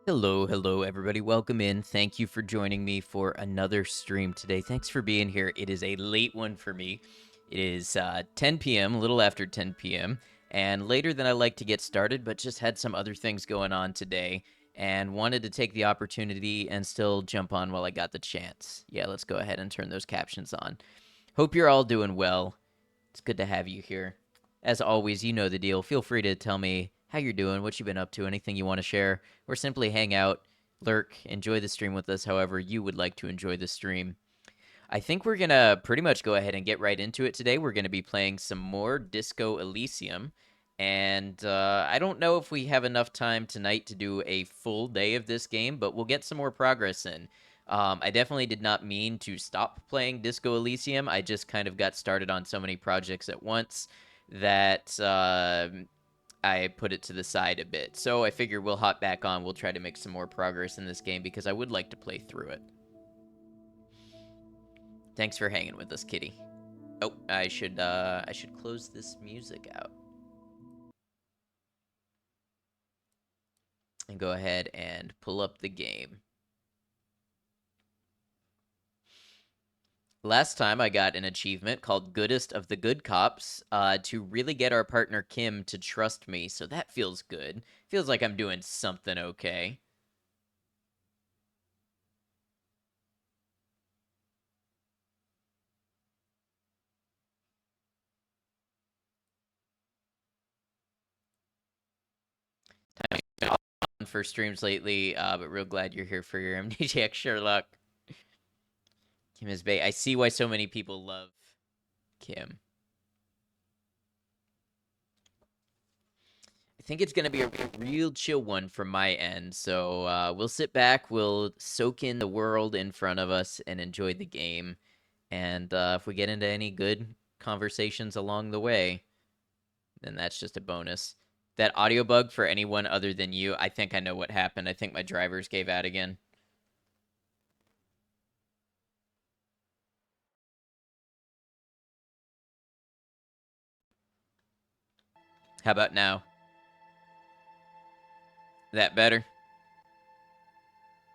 Hello, everybody. Welcome in. Thank you for joining me for another stream today. Thanks for being here. It is a late one for me. It is 10 p.m., a little after 10 p.m., and later than I like to get started, but just had some other things going on today and wanted to take the opportunity and still jump on while I got the chance. Yeah, let's go ahead and turn those captions on. Hope you're all doing well. It's good to have you here. As always, you know the deal. Feel free to tell me how you're doing, what you've been up to, anything you want to share, or simply hang out, lurk, enjoy the stream with us however you would like to enjoy the stream. I think we're going to pretty much go ahead and get right into it today. We're going to be playing some more Disco Elysium. And I don't know if we have enough time tonight to do a full day of this game, but we'll get some more progress in. I definitely did not mean to stop playing Disco Elysium. I just kind of got started on so many projects at once that I put it to the side a bit. So I figure we'll hop back on. We'll try to make some more progress in this game because I would like to play through it. Thanks for hanging with us, kitty. Oh, I should close this music out. And go ahead and pull up the game. Last time I got an achievement called Goodest of the Good Cops to really get our partner Kim to trust me, so that feels good. Feels like I'm doing something okay. For streams lately, but real glad you're here for your Amnesiac Sherlock. Kim is Bay. I see why so many people love Kim. I think it's going to be a real chill one from my end, so we'll sit back, we'll soak in the world in front of us, and enjoy the game. And if we get into any good conversations along the way, then that's just a bonus. That audio bug for anyone other than you, I think I know what happened. I think my drivers gave out again. How about now? That better?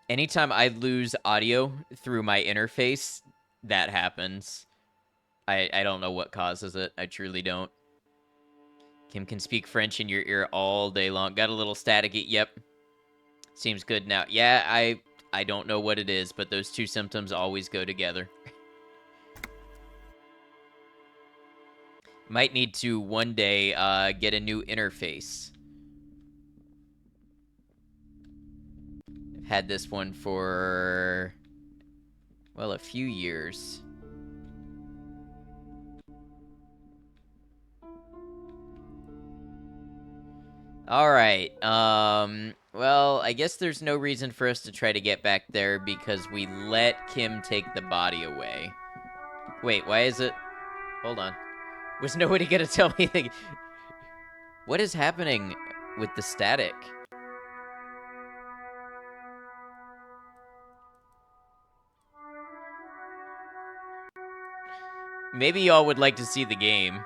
Anytime I lose audio through my interface, that happens. I don't know what causes it. I truly don't. Kim can speak French in your ear all day long. Got a little staticky. Yep. Seems good now. Yeah, I don't know what it is, but those two symptoms always go together. Might need to one day get a new interface. I've had this one for, well, a few years. All right. Well, I guess there's no reason for us to try to get back there because we let Kim take the body away. Wait, why is it? Hold on. Was nobody gonna tell me? What is happening with the static? Maybe y'all would like to see the game.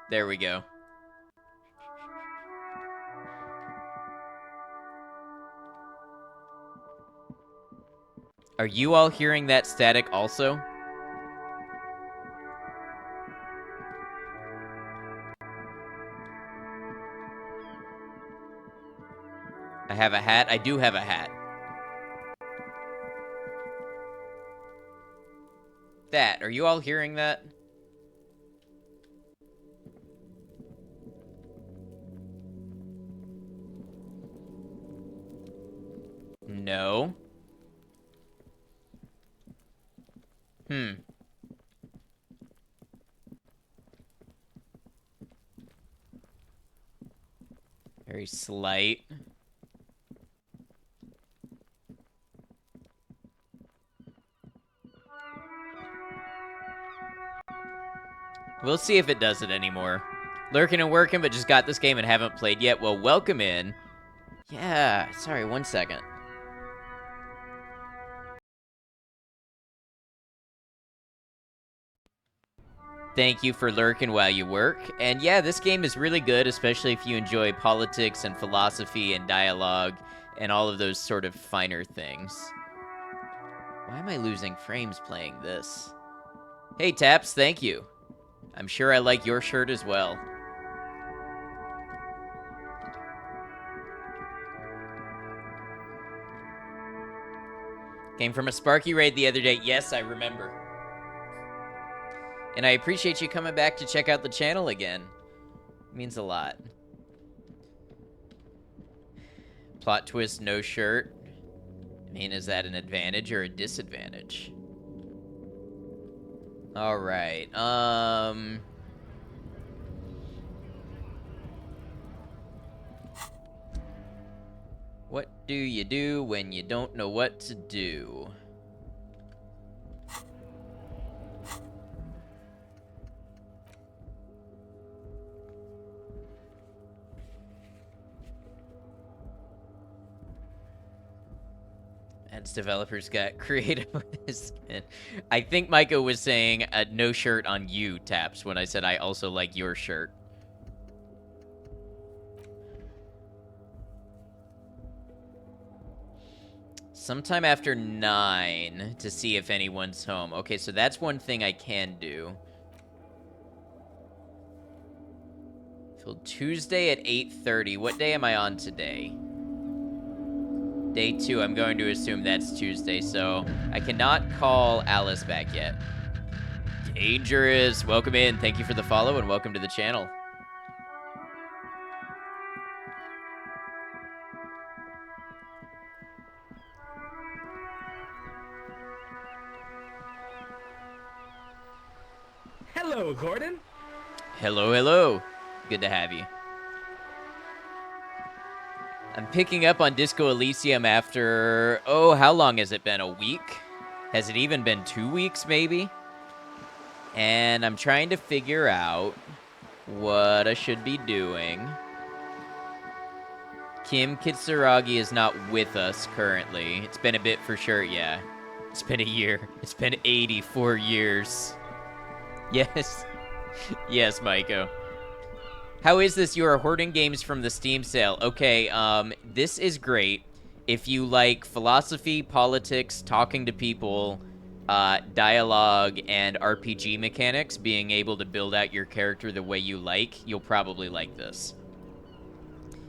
There we go. Are you all hearing that static also? I have a hat. I do have a hat. That. Are you all hearing that? No. Hmm. Very slight. We'll see if it does it anymore. Lurking and working, but just got this game and haven't played yet. Well, welcome in. Yeah, sorry, 1 second. Thank you for lurking while you work. And yeah, this game is really good, especially if you enjoy politics and philosophy and dialogue and all of those sort of finer things. Why am I losing frames playing this? Hey, Taps, thank you. I'm sure I like your shirt as well. Came from a Sparky raid the other day. Yes, I remember. And I appreciate you coming back to check out the channel again. It means a lot. Plot twist, no shirt. I mean, is that an advantage or a disadvantage? All right. What do you do when you don't know what to do? As developers got creative with this skin. I think Micah was saying no shirt on you, Taps, when I said I also like your shirt. Sometime after 9 to see if anyone's home. Okay, so that's one thing I can do. Till Tuesday at 8:30. What day am I on today? Day 2. I'm going to assume that's Tuesday, so I cannot call Alice back yet. Dangerous. Welcome in. Thank you for the follow and welcome to the channel. Hello, Gordon. Hello, hello. Good to have you. I'm picking up on Disco Elysium after, oh, how long has it been? A week? Has it even been 2 weeks, maybe? And I'm trying to figure out what I should be doing. Kim Kitsuragi is not with us currently. It's been a bit for sure, yeah. It's been a year. It's been 84 years. Yes. Yes, Maiko. How is this? You are hoarding games from the Steam sale. Okay, this is great. If you like philosophy, politics, talking to people, dialogue, and RPG mechanics, being able to build out your character the way you like, you'll probably like this.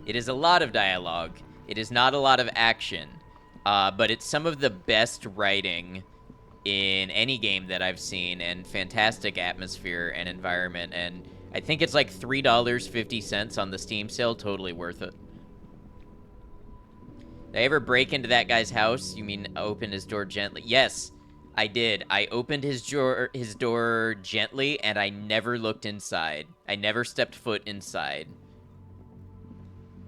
It is a lot of dialogue. It is not a lot of action, but it's some of the best writing in any game that I've seen, and fantastic atmosphere and environment, and I think it's like $3.50 on the Steam sale. Totally worth it. Did I ever break into that guy's house? You mean open his door gently? Yes, I did. I opened his door gently, and I never looked inside. I never stepped foot inside.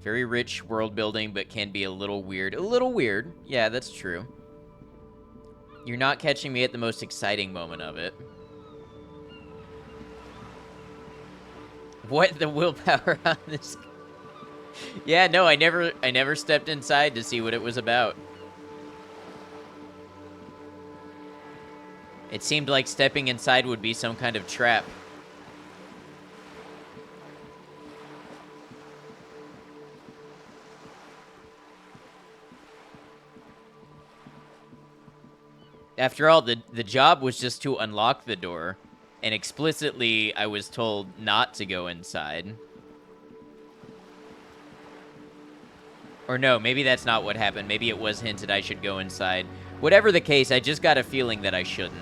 Very rich world building, but can be a little weird. A little weird. Yeah, that's true. You're not catching me at the most exciting moment of it. What the willpower on this? Yeah, no, I never stepped inside to see what it was about. It seemed like stepping inside would be some kind of trap. After all, the job was just to unlock the door. And explicitly, I was told not to go inside. Or no, maybe that's not what happened. Maybe it was hinted I should go inside. Whatever the case, I just got a feeling that I shouldn't.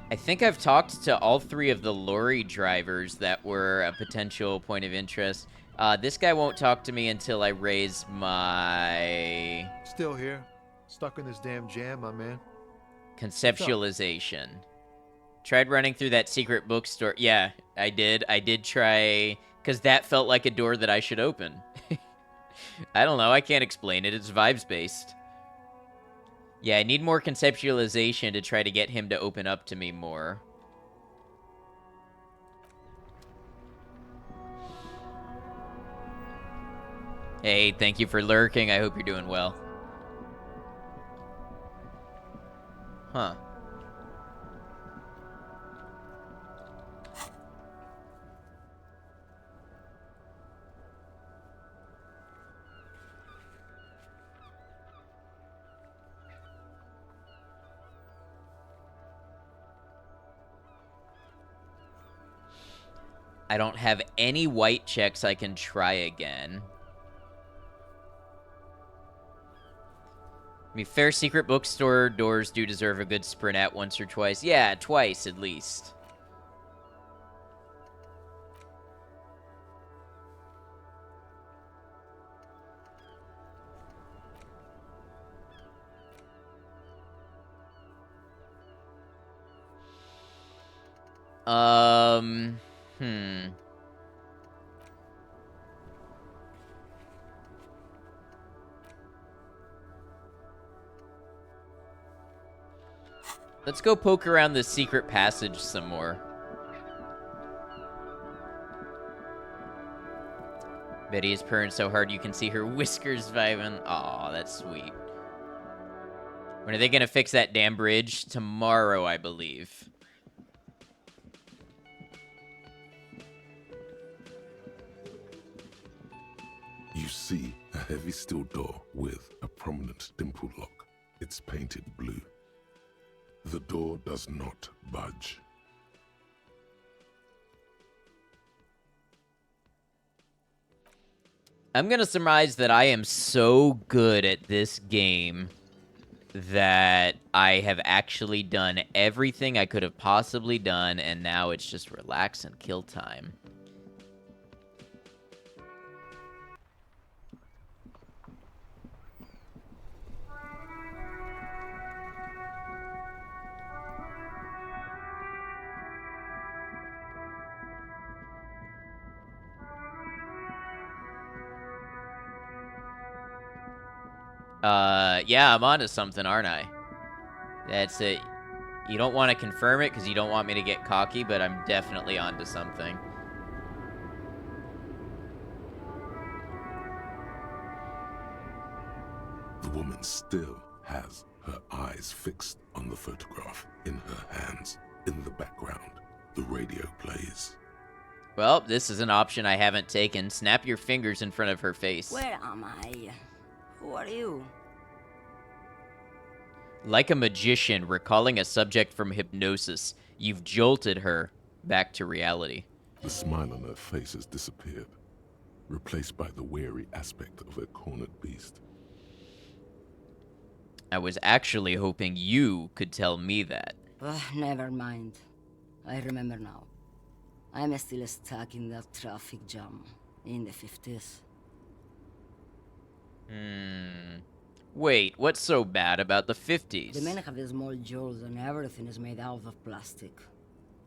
I think I've talked to all 3 of the lorry drivers that were a potential point of interest. This guy won't talk to me until I raise my... Still here. Stuck in this damn jam, my man. Conceptualization. Tried running through that secret bookstore. Yeah, I did. I did try... Because that felt like a door that I should open. I don't know. I can't explain it. It's vibes-based. Yeah, I need more conceptualization to try to get him to open up to me more. Hey, thank you for lurking. I hope you're doing well. Huh. I don't have any white checks I can try again. I mean, fair secret bookstore doors do deserve a good sprint at once or twice. Yeah, twice at least. Hmm. Let's go poke around the secret passage some more. Betty is purring so hard you can see her whiskers vibing. Aw, that's sweet. When are they gonna fix that damn bridge? Tomorrow, I believe. You see a heavy steel door with a prominent dimple lock. It's painted blue. The door does not budge. I'm gonna surmise that I am so good at this game that I have actually done everything I could have possibly done, and now it's just relax and kill time. Yeah, I'm onto something, aren't I? That's it. You don't want to confirm it because you don't want me to get cocky, but I'm definitely onto something. The woman still has her eyes fixed on the photograph in her hands. In the background, the radio plays. Well, this is an option I haven't taken. Snap your fingers in front of her face. Where am I? Who are you? Like a magician recalling a subject from hypnosis, you've jolted her back to reality. The smile on her face has disappeared, replaced by the wary aspect of a cornered beast. I was actually hoping you could tell me that. Never mind. I remember now. I'm still stuck in that traffic jam in the 50s. Wait, what's so bad about the 50s? The men have the small jaws and everything is made out of plastic.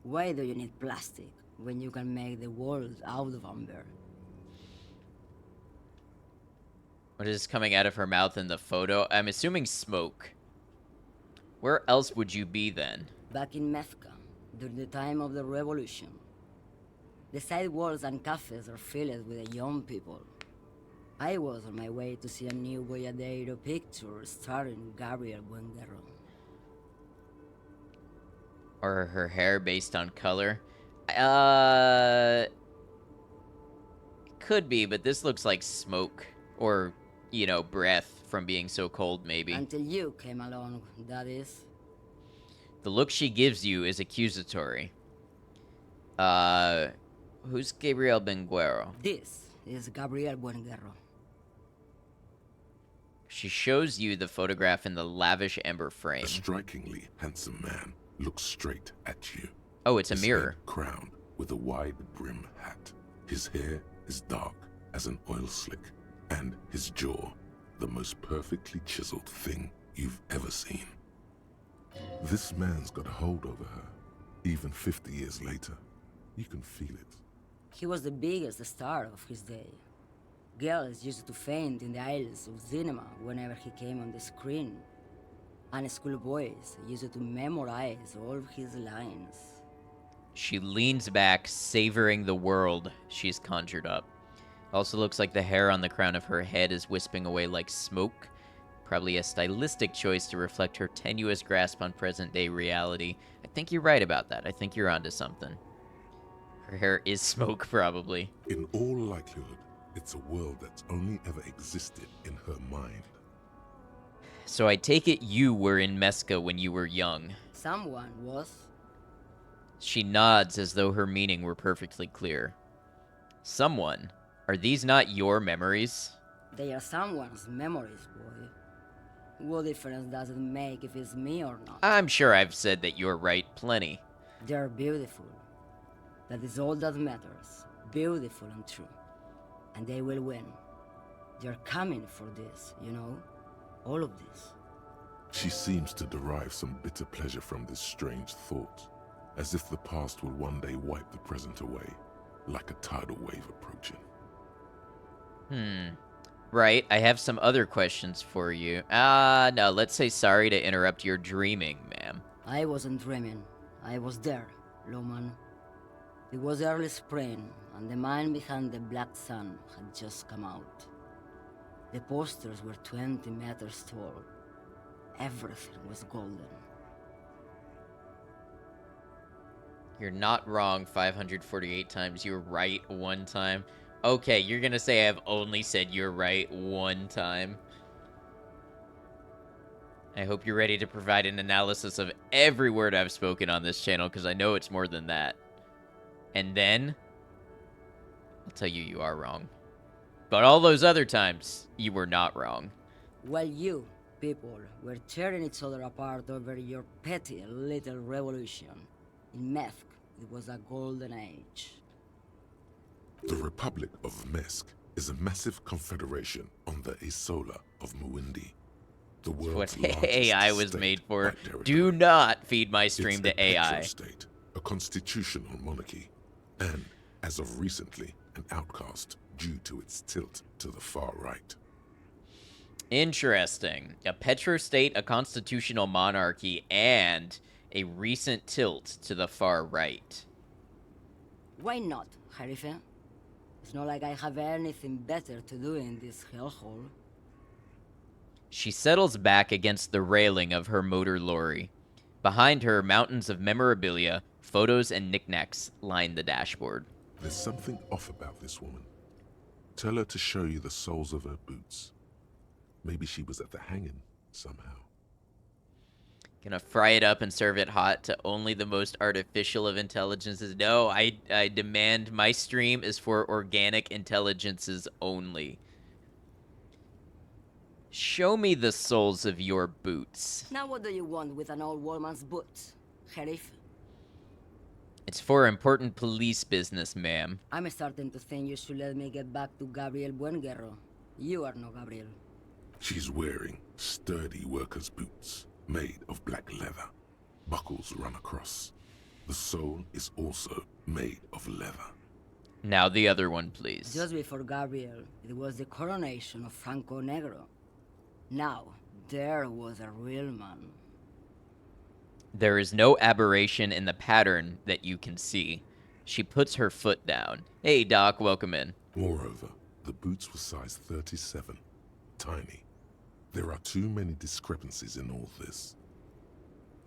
Why do you need plastic when you can make the world out of amber? What is coming out of her mouth in the photo? I'm assuming smoke. Where else would you be then? Back in Mecca, during the time of the revolution. The sidewalks and cafes are filled with young people. I was on my way to see a new Boyadero picture starring Gabriel Buenguerro. Or her hair based on color? Could be, but this looks like smoke. Or, you know, breath from being so cold, maybe. Until you came along, that is. The look she gives you is accusatory. Who's Gabriel Buenguerro? This is Gabriel Buenguerro. She shows you the photograph in the lavish ember frame. A strikingly handsome man looks straight at you. Oh, it's a His mirror. head crowned with a wide brim hat. His hair is dark as an oil slick, and his jaw the most perfectly chiseled thing you've ever seen. This man's got a hold over her, even 50 years later. You can feel it. He was the biggest star of his day. Girls used to faint in the aisles of cinema whenever he came on the screen. And schoolboys used to memorize all of his lines. She leans back, savoring the world she's conjured up. Also looks like the hair on the crown of her head is wisping away like smoke. Probably a stylistic choice to reflect her tenuous grasp on present-day reality. I think you're right about that. I think you're onto something. Her hair is smoke, probably. In all likelihood, it's a world that's only ever existed in her mind. So I take it you were in Mesca when you were young. Someone was. She nods as though her meaning were perfectly clear. Someone? Are these not your memories? They are someone's memories, boy. What difference does it make if it's me or not? I'm sure I've said that you're right plenty. They're beautiful. That is all that matters. Beautiful and true. And they will win. They're coming for this, you know? All of this. She seems to derive some bitter pleasure from this strange thought, as if the past will one day wipe the present away, like a tidal wave approaching. Right, I have some other questions for you. No, let's say sorry to interrupt your dreaming, ma'am. I wasn't dreaming. I was there, Loman. It was early spring, and the mine behind the Black Sun had just come out. The posters were 20 meters tall. Everything was golden. You're not wrong 548 times. You're right one time. Okay, you're gonna say I've only said you're right one time. I hope you're ready to provide an analysis of every word I've spoken on this channel, because I know it's more than that. And then, I'll tell you you are wrong. But all those other times, you were not wrong. While you, people, were tearing each other apart over your petty little revolution, in Meth, it was a golden age. The Republic of Mesk is a massive confederation on the Isola of Muindi. The What world's largest AI was state made for. by territory. Do not feed my stream It's to a AI. petro-state, a constitutional monarchy, and, as of recently, an outcast due to its tilt to the far right. Interesting. A petrostate, a constitutional monarchy, and a recent tilt to the far right. Why not, Harife? It's not like I have anything better to do in this hellhole. She settles back against the railing of her motor lorry. Behind her, mountains of memorabilia, photos, and knickknacks line the dashboard. There's something off about this woman. Tell her to show you the soles of her boots. Maybe she was at the hanging somehow. Gonna fry it up and serve it hot to only the most artificial of intelligences. No, I demand my stream is for organic intelligences only. Show me the soles of your boots. Now what do you want with an old woman's boots, Sheriff? It's for important police business, ma'am. I'm starting to think you should let me get back to Gabriel Buenguerro. You are no Gabriel. She's wearing sturdy worker's boots, made of black leather. Buckles run across. The sole is also made of leather. Now the other one, please. Just before Gabriel, it was the coronation of Franco Negro. Now, there was a real man. There is no aberration in the pattern that you can see. She puts her foot down. Hey, Doc, welcome in. Moreover, the boots were size 37. Tiny. There are too many discrepancies in all this.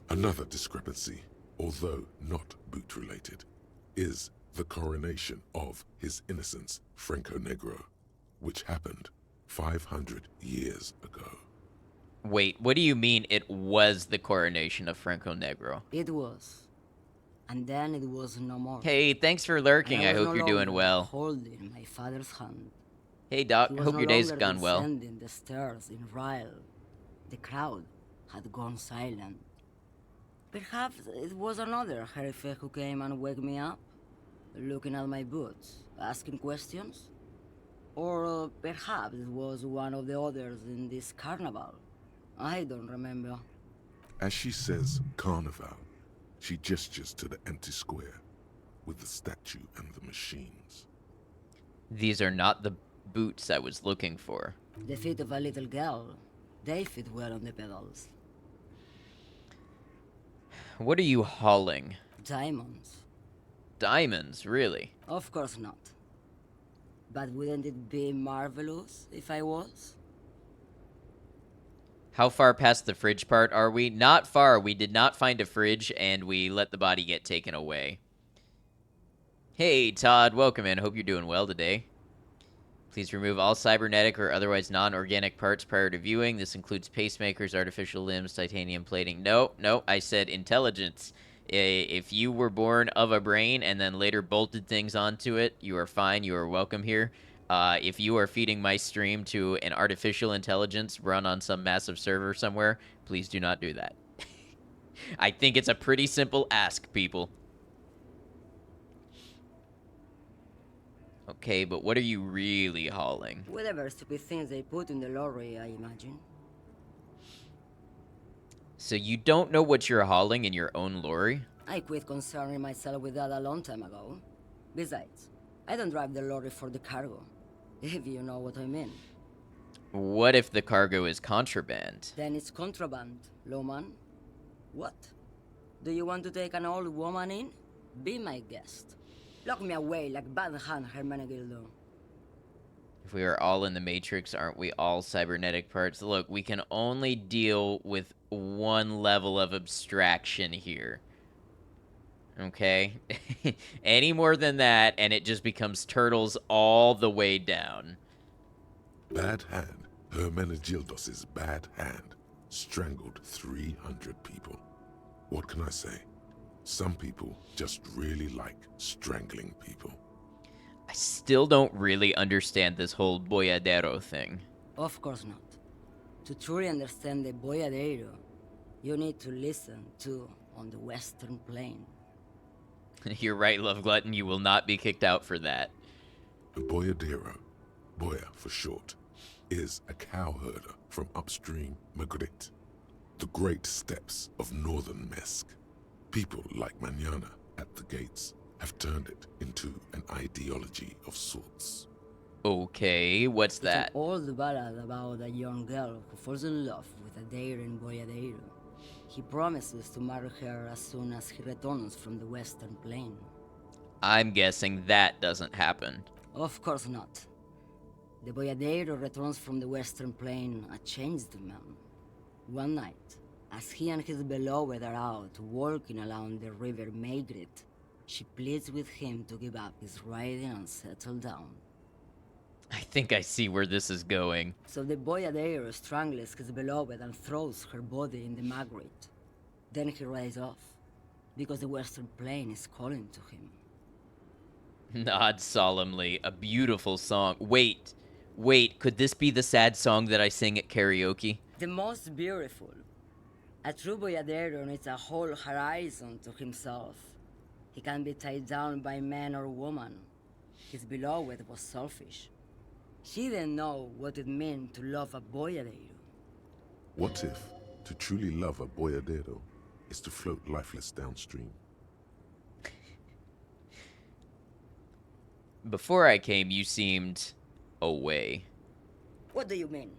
Another discrepancy, although not boot-related, is the coronation of His Innocence, Franco Negro, which happened 500 years ago. Wait, what do you mean it was the coronation of Franco Negro? It was. And then it was no more. Hey, thanks for lurking. I was hope no you're doing longer well. Holding my father's hand. Hey, Doc, He I was hope no your day's longer gone well. descending the stairs in Ryle. The crowd had gone silent. Perhaps it was another Sheriff who came and woke me up, looking at my boots, asking questions. Or perhaps it was one of the others in this carnival. I don't remember. As she says carnival, she gestures to the empty square with the statue and the machines. These are not the boots I was looking for. The feet of a little girl. They fit well on the pedals. What are you hauling? Diamonds. Diamonds, really? Of course not. But wouldn't it be marvelous if I was? How far past the fridge part are we? Not far. We did not find a fridge, and we let the body get taken away. Hey, Todd. Welcome in. Hope you're doing well today. Please remove all cybernetic or otherwise non-organic parts prior to viewing. This includes pacemakers, artificial limbs, titanium plating. No, I said intelligence. If you were born of a brain and then later bolted things onto it, you are fine. You are welcome here. If you are feeding my stream to an artificial intelligence run on some massive server somewhere, please do not do that. I think it's a pretty simple ask, people. Okay, but what are you really hauling? Whatever stupid things they put in the lorry, I imagine. So you don't know what you're hauling in your own lorry? I quit concerning myself with that a long time ago. Besides, I don't drive the lorry for the cargo, if you know what I mean. What if the cargo is contraband? Then it's contraband, Lowman. What? Do you want to take an old woman in? Be my guest. Lock me away like Bad Hand Hermenegildo. If we are all in the Matrix, aren't we all cybernetic parts? Look, we can only deal with one level of abstraction here. Okay? Any more than that, and it just becomes turtles all the way down. Bad Hand, Hermenegildos's bad hand, strangled 300 people. What can I say? Some people just really like strangling people. I still don't really understand this whole boyadero thing. Of course not. To truly understand the boyadero, you need to listen to On the Western Plain. You're right, Love Glutton, you will not be kicked out for that. A boyadero, boya for short, is a cowherder from upstream Magritte, the great steppes of northern Mesk. People like Manana at the gates have turned it into an ideology of sorts. Okay, what's It's that? an old ballad about a young girl who falls in love with a daring boyadero. He promises to marry her as soon as he returns from the Western Plain. I'm guessing that doesn't happen. Of course not. The boyadero returns from the Western Plain a changed man. One night, as he and his beloved are out walking along the river Maygrit, she pleads with him to give up his riding and settle down. I think I see where this is going. So the boyadero strangles his beloved and throws her body in the Magritte. Then he rides off, because the Western Plain is calling to him. Nod solemnly. A beautiful song. Wait, could this be the sad song that I sing at karaoke? The most beautiful. A true boyadero needs a whole horizon to himself. He can't be tied down by man or woman. His beloved was selfish. She didn't know what it meant to love a boyadero. What if to truly love a boyadero is to float lifeless downstream? Before I came, you seemed away. What do you mean?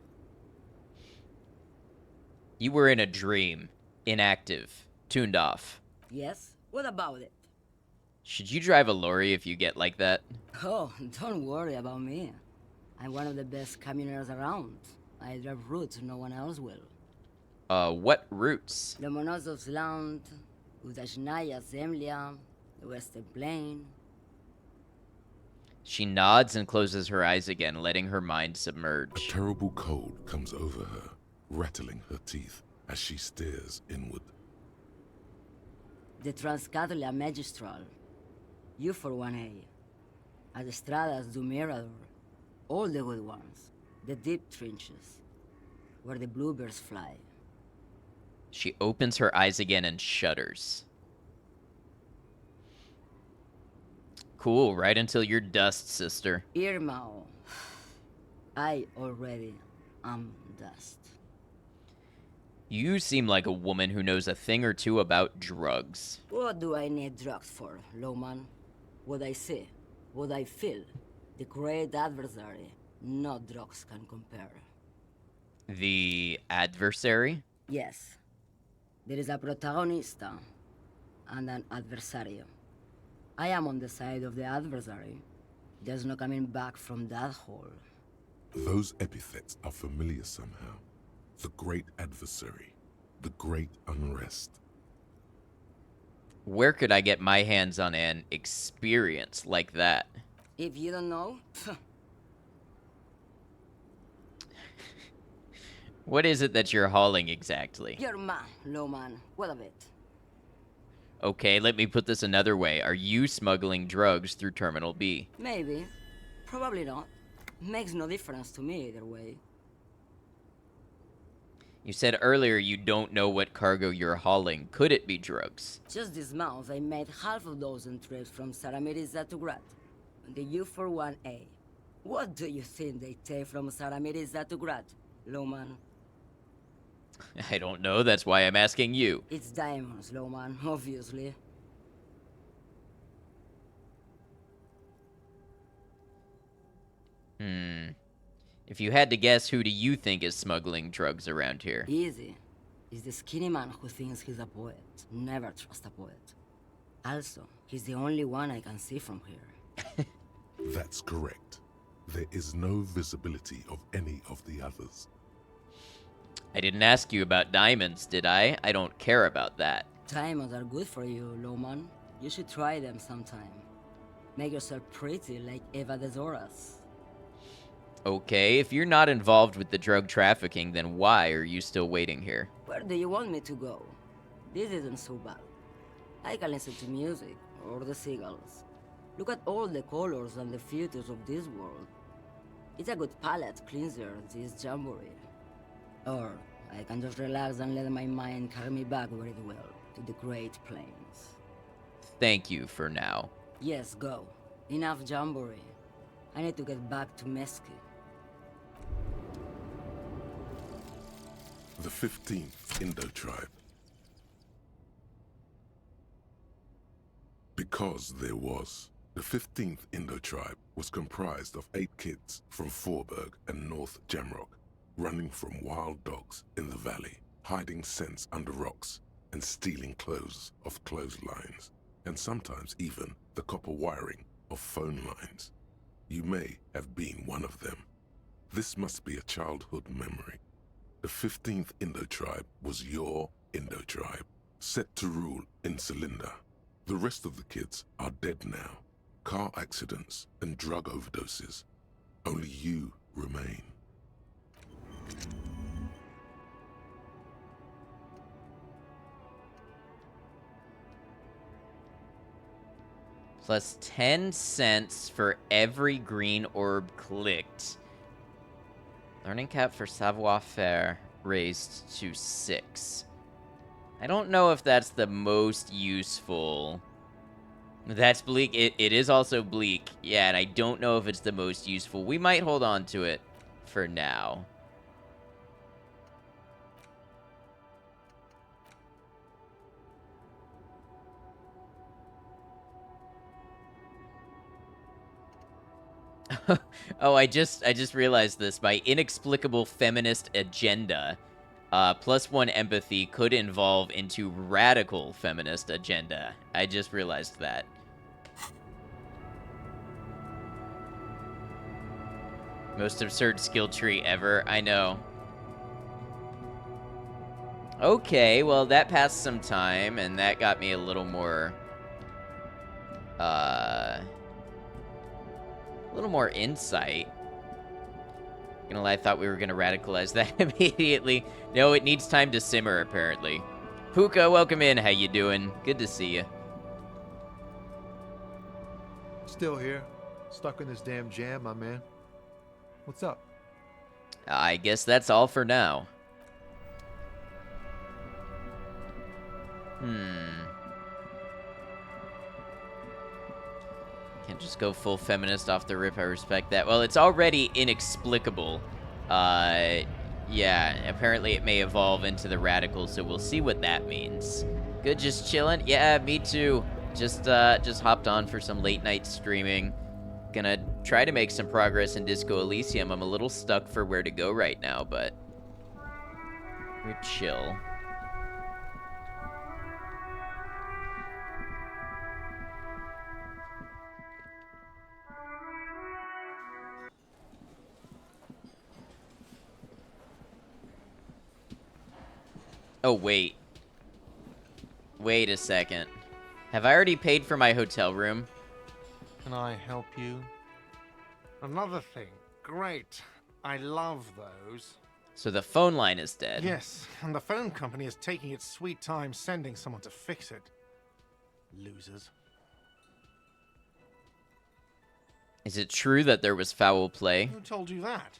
You were in a dream, inactive, tuned off. Yes? What about it? Should you drive a lorry if you get like that? Oh, don't worry about me. I'm one of the best camioners around. I drive routes no one else will. What routes? Lomonosov's Land, Udajnaya Zemlya, the Western Plain. She nods and closes her eyes again, letting her mind A submerge. terrible cold comes over her, rattling her teeth as she stares inward. The Transcatalia Magistral. You for 1A. Adestradas du Mirador. All the good ones. The deep trenches. Where the bluebirds fly. She opens her eyes again and shudders. Cool, right until you're dust, sister. Irmao. I already am dust. You seem like a woman who knows a thing or two about drugs. What do I need drugs for, Lowman? What I see, what I feel. The great adversary, no drugs can compare. The adversary? Yes. There is a protagonista and an adversario. I am on the side of the adversary. There's no coming back from that hole. Those epithets are familiar somehow. the great adversary, the great unrest. Where could I get my hands on an experience like that? If you don't know, What is it that you're hauling exactly? you're man, low man. What of it? Okay, let me put this another way. Are you smuggling drugs through Terminal B? Maybe. Probably not. Makes no difference to me either way. You said earlier you don't know what cargo you're hauling. Could it be drugs? Just this month, I made half a dozen trips from Saramiriza to Grat. On the U41A. What do you think they take from Saramiriza to Grat, Lowman? I don't know, that's why I'm asking you. It's diamonds, Lowman, obviously. If you had to guess, who do you think is smuggling drugs around here? Easy. It's the skinny man who thinks he's a poet. Never trust a poet. Also, he's the only one I can see from here. That's correct. There is no visibility of any of the others. I didn't ask you about diamonds, did I? I don't care about that. Diamonds are good for you, Lowman. You should try them sometime. Make yourself pretty like Eva de Zoras. Okay, if you're not involved with the drug trafficking, then why are you still waiting here? Where do you want me to go? This isn't so bad. I can listen to music, or the seagulls. Look at all the colors and the futures of this world. It's a good palate cleanser, this jamboree. Or I can just relax and let my mind carry me back very well to the Great Plains. Thank you for now. Yes, go. Enough jamboree. I need to get back to Mesky. The 15th Indo tribe. Because there was. The 15th Indo tribe was comprised of 8 kids from Forberg and North Jamrock, running from wild dogs in the valley, hiding scents under rocks, and stealing clothes off clotheslines, and sometimes even the copper wiring of phone lines. You may have been one of them. This must be a childhood memory. The 15th Indo tribe was your Indo tribe, set to rule in Cylinder. The rest of the kids are dead now. Car accidents and drug overdoses. Only you remain. Plus 10 cents for every green orb clicked. Learning cap for savoir-faire raised to 6. I don't know if that's the most useful. That's bleak. It is also bleak. Yeah, and I don't know if it's the most useful. We might hold on to it for now. Oh, I just realized this. My inexplicable feminist agenda, +1 empathy could evolve into radical feminist agenda. I just realized that. Most absurd skill tree ever. I know. Okay, well, that passed some time, and that got me a little more, insight. Gonna lie, I thought we were gonna radicalize that immediately. No, it needs time to simmer, apparently. Puka, welcome in. How you doing? Good to see you. Still here. Stuck in this damn jam, my man. What's up? I guess that's all for now. Can't just go full feminist off the rip. I respect that. Well, it's already inexplicable. Yeah, apparently it may evolve into the radical, so we'll see what that means. Good, just chilling? Yeah, me too. Just hopped on for some late night streaming. Gonna try to make some progress in Disco Elysium. I'm a little stuck for where to go right now, but we're chill. Oh, wait. Wait a second. Have I already paid for my hotel room? Can I help you? Another thing. Great. I love those. So the phone line is dead. Yes, and the phone company is taking its sweet time sending someone to fix it. Losers. Is it true that there was foul play? Who told you that?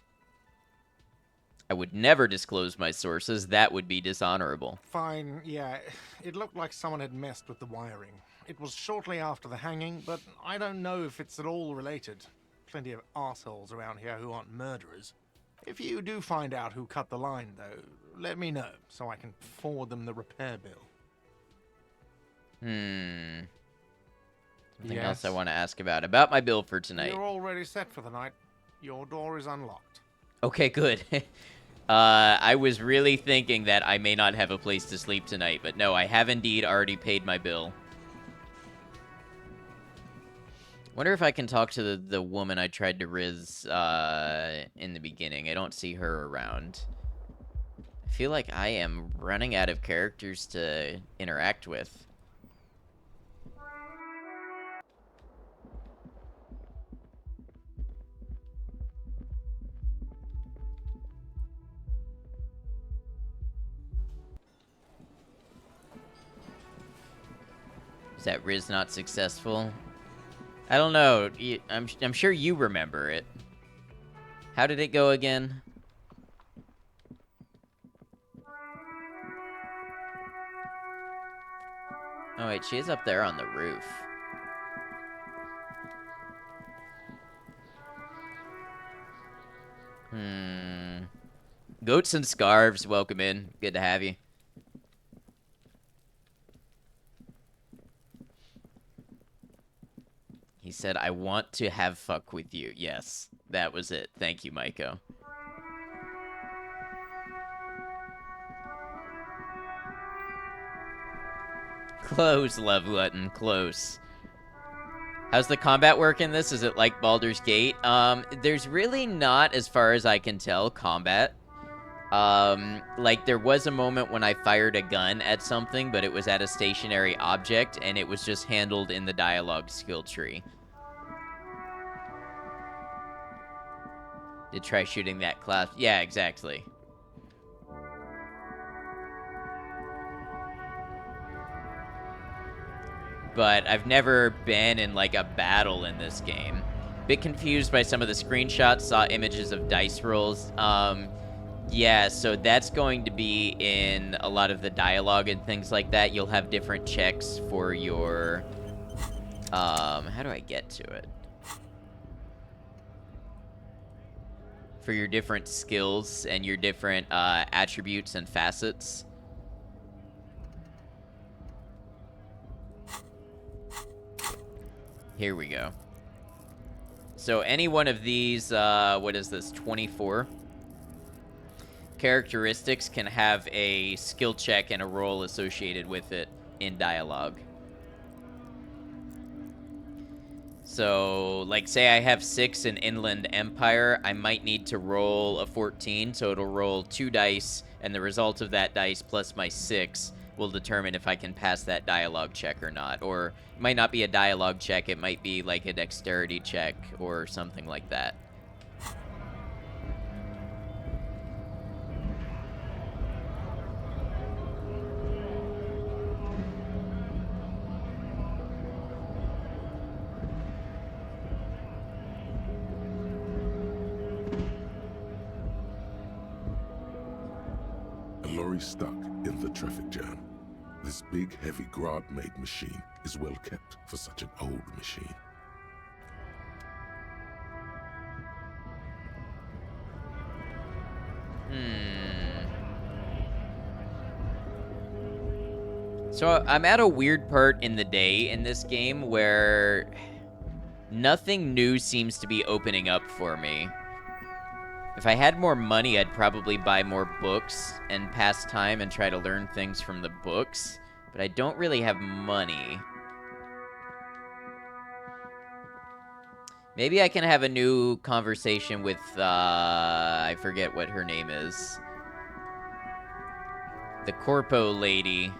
I would never disclose my sources. That would be dishonorable. Fine, yeah. It looked like someone had messed with the wiring. It was shortly after the hanging, but I don't know if it's at all related. Plenty of assholes around here who aren't murderers. If you do find out who cut the line, though, let me know so I can forward them the repair bill. Something else I want to ask about my bill for tonight. You're already set for the night. Your door is unlocked. Okay, good. I was really thinking that I may not have a place to sleep tonight, but no, I have indeed already paid my bill. Wonder if I can talk to the woman I tried to riz in the beginning. I don't see her around. I feel like I am running out of characters to interact with. Is that riz not successful? I don't know. I'm sure you remember it. How did it go again? Oh wait, she is up there on the roof. Goats and Scarves, welcome in. Good to have you. He said, I want to have fuck with you. Yes, that was it. Thank you, Maiko. Close, Love Lutton, close. How's the combat work in this? Is it like Baldur's Gate? There's really not, as far as I can tell, combat. Like, there was a moment when I fired a gun at something, but it was at a stationary object, and it was just handled in the dialogue skill tree. Did try shooting that class. Yeah, exactly. But I've never been in, like, a battle in this game. Bit confused by some of the screenshots, saw images of dice rolls. Yeah, so that's going to be in a lot of the dialogue and things like that. You'll have different checks for your... how do I get to it? For your different skills and your different attributes and facets. Here we go. So any one of these, what is this, 24? Characteristics can have a skill check and a roll associated with it in dialogue. So, like, say I have 6 in Inland Empire, I might need to roll a 14, so it'll roll 2 dice, and the result of that dice plus my 6 will determine if I can pass that dialogue check or not. Or it might not be a dialogue check, it might be like a dexterity check or something like that. A lorry stuck in the traffic jam. This big, heavy Grad-made machine is well kept for such an old machine. So I'm at a weird part in the day in this game where nothing new seems to be opening up for me. If I had more money, I'd probably buy more books and pass time and try to learn things from the books, but I don't really have money. Maybe I can have a new conversation with, I forget what her name is. the corpo lady.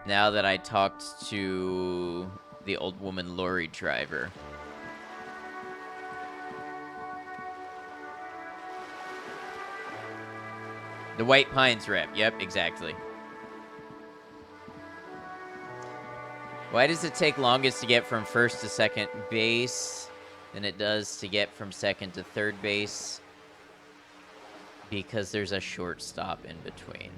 Now that I talked to the old woman lorry driver. The White Pines rep. Yep, exactly. Why does it take longest to get from first to second base than it does to get from second to third base? Because there's a short stop in between.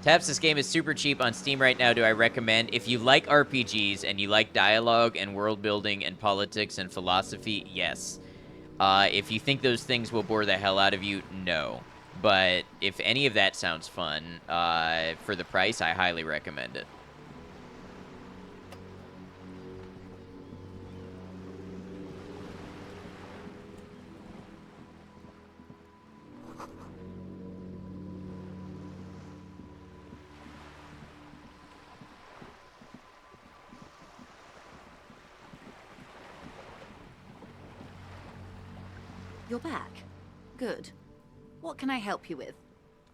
Taps, this game is super cheap on Steam right now. Do I recommend? If you like RPGs and you like dialogue and world building and politics and philosophy, yes. If you think those things will bore the hell out of you, no. But if any of that sounds fun, for the price, I highly recommend it. You're back. Good. What can I help you with?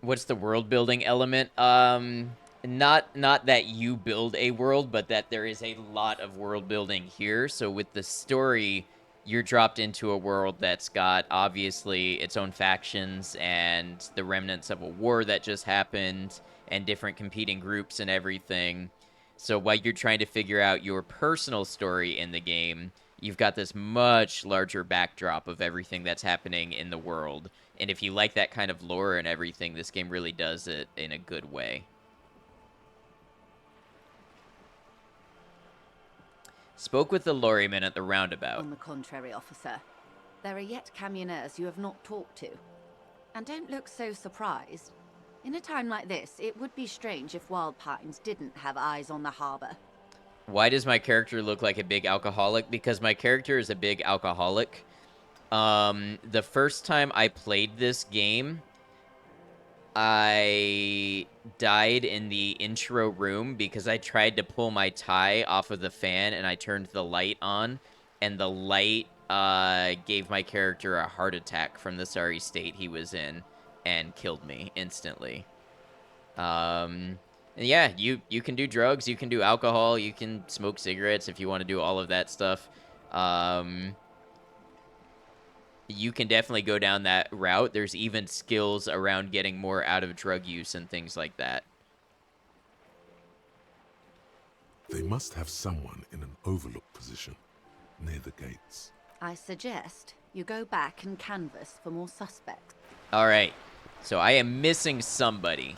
What's the world building element? Not that you build a world, but that there is a lot of world building here. So with the story, you're dropped into a world that's got obviously its own factions and the remnants of a war that just happened and different competing groups and everything. So while you're trying to figure out your personal story in the game, you've got this much larger backdrop of everything that's happening in the world. And if you like that kind of lore and everything, this game really does it in a good way. Spoke with the lorryman at the roundabout. On the contrary, officer. There are yet camioners you have not talked to. And don't look so surprised. In a time like this, it would be strange if Wild Pines didn't have eyes on the harbor. Why does my character look like a big alcoholic? Because my character is a big alcoholic. The first time I played this game, I died in the intro room because I tried to pull my tie off of the fan and I turned the light on, and the light gave my character a heart attack from the sorry state he was in and killed me instantly. Yeah, you can do drugs, you can do alcohol, you can smoke cigarettes if you want to do all of that stuff. You can definitely go down that route. There's even skills around getting more out of drug use and things like that. They must have someone in an overlook position near the gates. I suggest you go back and canvass for more suspects. All right, so I am missing somebody.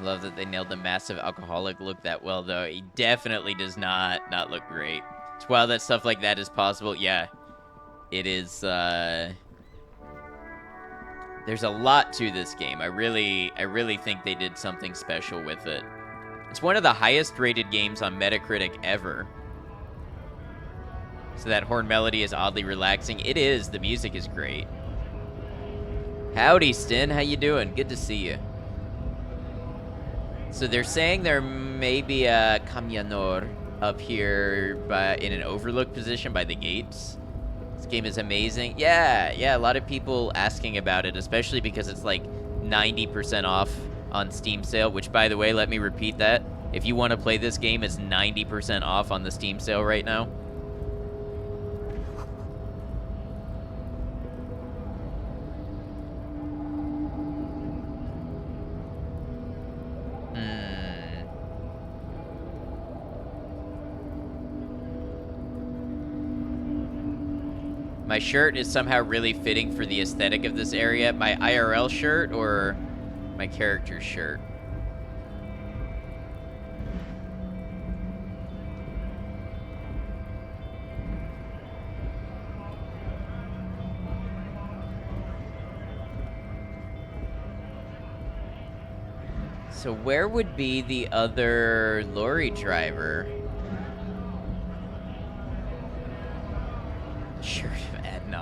Love that they nailed the massive alcoholic look that well, though. He definitely does not look great. It's wild that stuff like that is possible. Yeah, it is. There's a lot to this game. I really think they did something special with it. It's one of the highest rated games on Metacritic ever. So that horn melody is oddly relaxing. It is. The music is great. Howdy, Stin. How you doing? Good to see you. So they're saying there may be a camionor up here in an overlook position by the gates. This game is amazing. Yeah, a lot of people asking about it, especially because it's like 90% off on Steam sale, which, by the way, let me repeat that. If you want to play this game, it's 90% off on the Steam sale right now. My shirt is somehow really fitting for the aesthetic of this area. My IRL shirt or my character's shirt? So where would be the other lorry driver?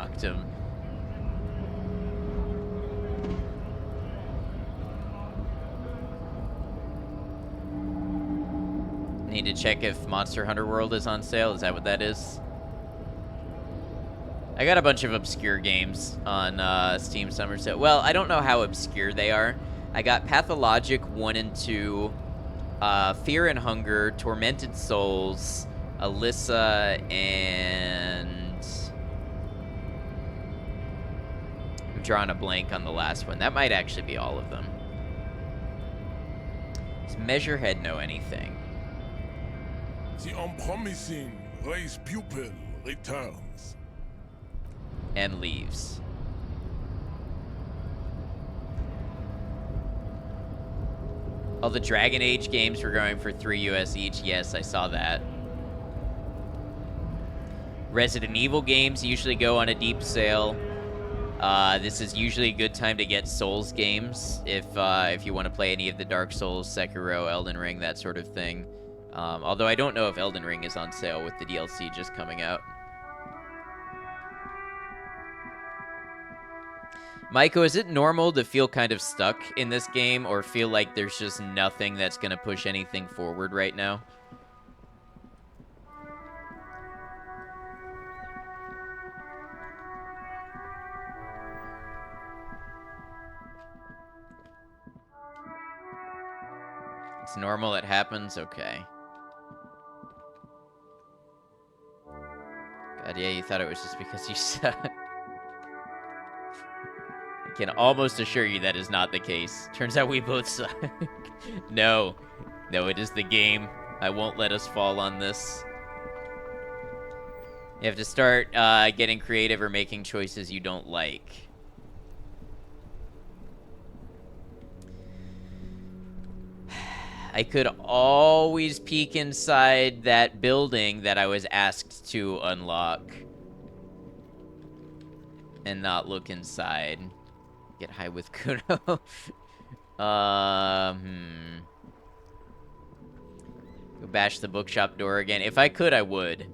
blocked him. Need to check if Monster Hunter World is on sale. Is that what that is? I got a bunch of obscure games on Steam Summer Sale. Well, I don't know how obscure they are. I got Pathologic 1 and 2, Fear and Hunger, Tormented Souls, Alyssa, and... I'm drawing a blank on the last one. That might actually be all of them. Does Measurehead know anything? The unpromising race pupil returns. And leaves. All the Dragon Age games were going for $3 US each. Yes, I saw that. Resident Evil games usually go on a deep sale. This is usually a good time to get Souls games if you want to play any of the Dark Souls, Sekiro, Elden Ring, that sort of thing. Although I don't know if Elden Ring is on sale with the DLC just coming out. Maiko, is it normal to feel kind of stuck in this game or feel like there's just nothing that's going to push anything forward right now? It's normal, it happens? Okay. God, yeah, you thought it was just because you suck. I can almost assure you that is not the case. Turns out we both suck. No. No, it is the game. I won't let us fall on this. You have to start getting creative or making choices you don't like. I could always peek inside that building that I was asked to unlock. And not look inside. Get high with Kuno. Go bash the bookshop door again. If I could, I would.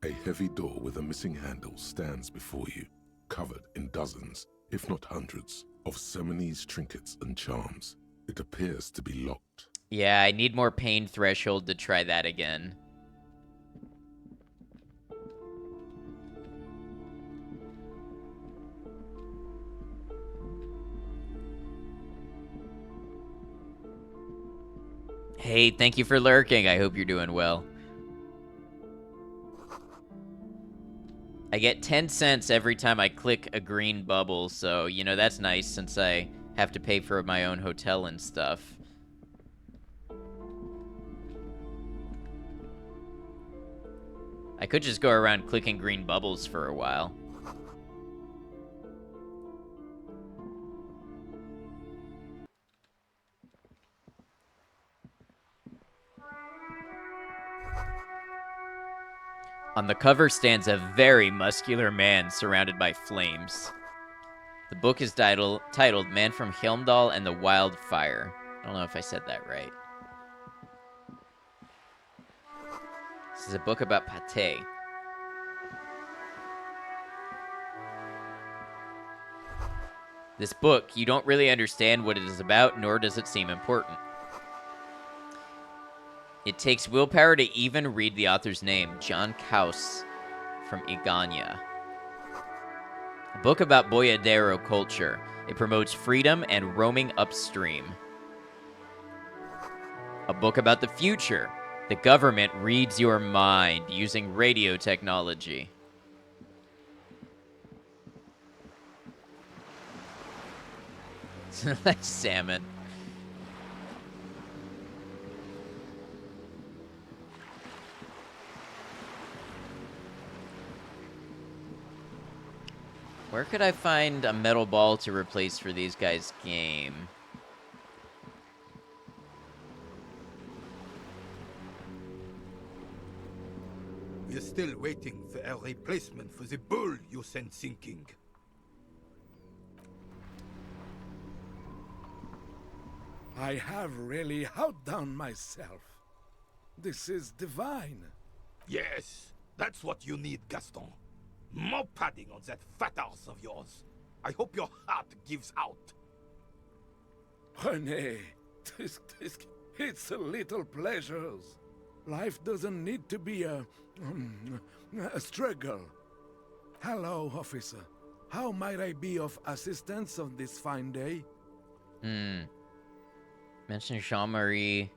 A heavy door with a missing handle stands before you, covered in dozens, if not hundreds, of Seminese trinkets and charms. It appears to be locked. Yeah, I need more pain threshold to try that again. Hey, thank you for lurking. I hope you're doing well. I get 10 cents every time I click a green bubble, so, you know, that's nice since I have to pay for my own hotel and stuff. I could just go around clicking green bubbles for a while. On the cover stands a very muscular man surrounded by flames. The book is titled Man from Helmdall and the Wildfire. I don't know if I said that right. This is a book about pate. This book, you don't really understand what it is about, nor does it seem important. It takes willpower to even read the author's name, John Kaus from Iganya. A book about Boyadero culture. It promotes freedom and roaming upstream. A book about the future. The government reads your mind using radio technology. That's salmon. Where could I find a metal ball to replace for these guys' game? We're still waiting for a replacement for the bull you sent sinking. I have really outdone myself. This is divine. Yes, that's what you need, Gaston. More padding on that fat arse of yours. I hope your heart gives out. René, it's a little pleasures. Life doesn't need to be a struggle. Hello, officer. How might I be of assistance on this fine day? Mention Jean-Marie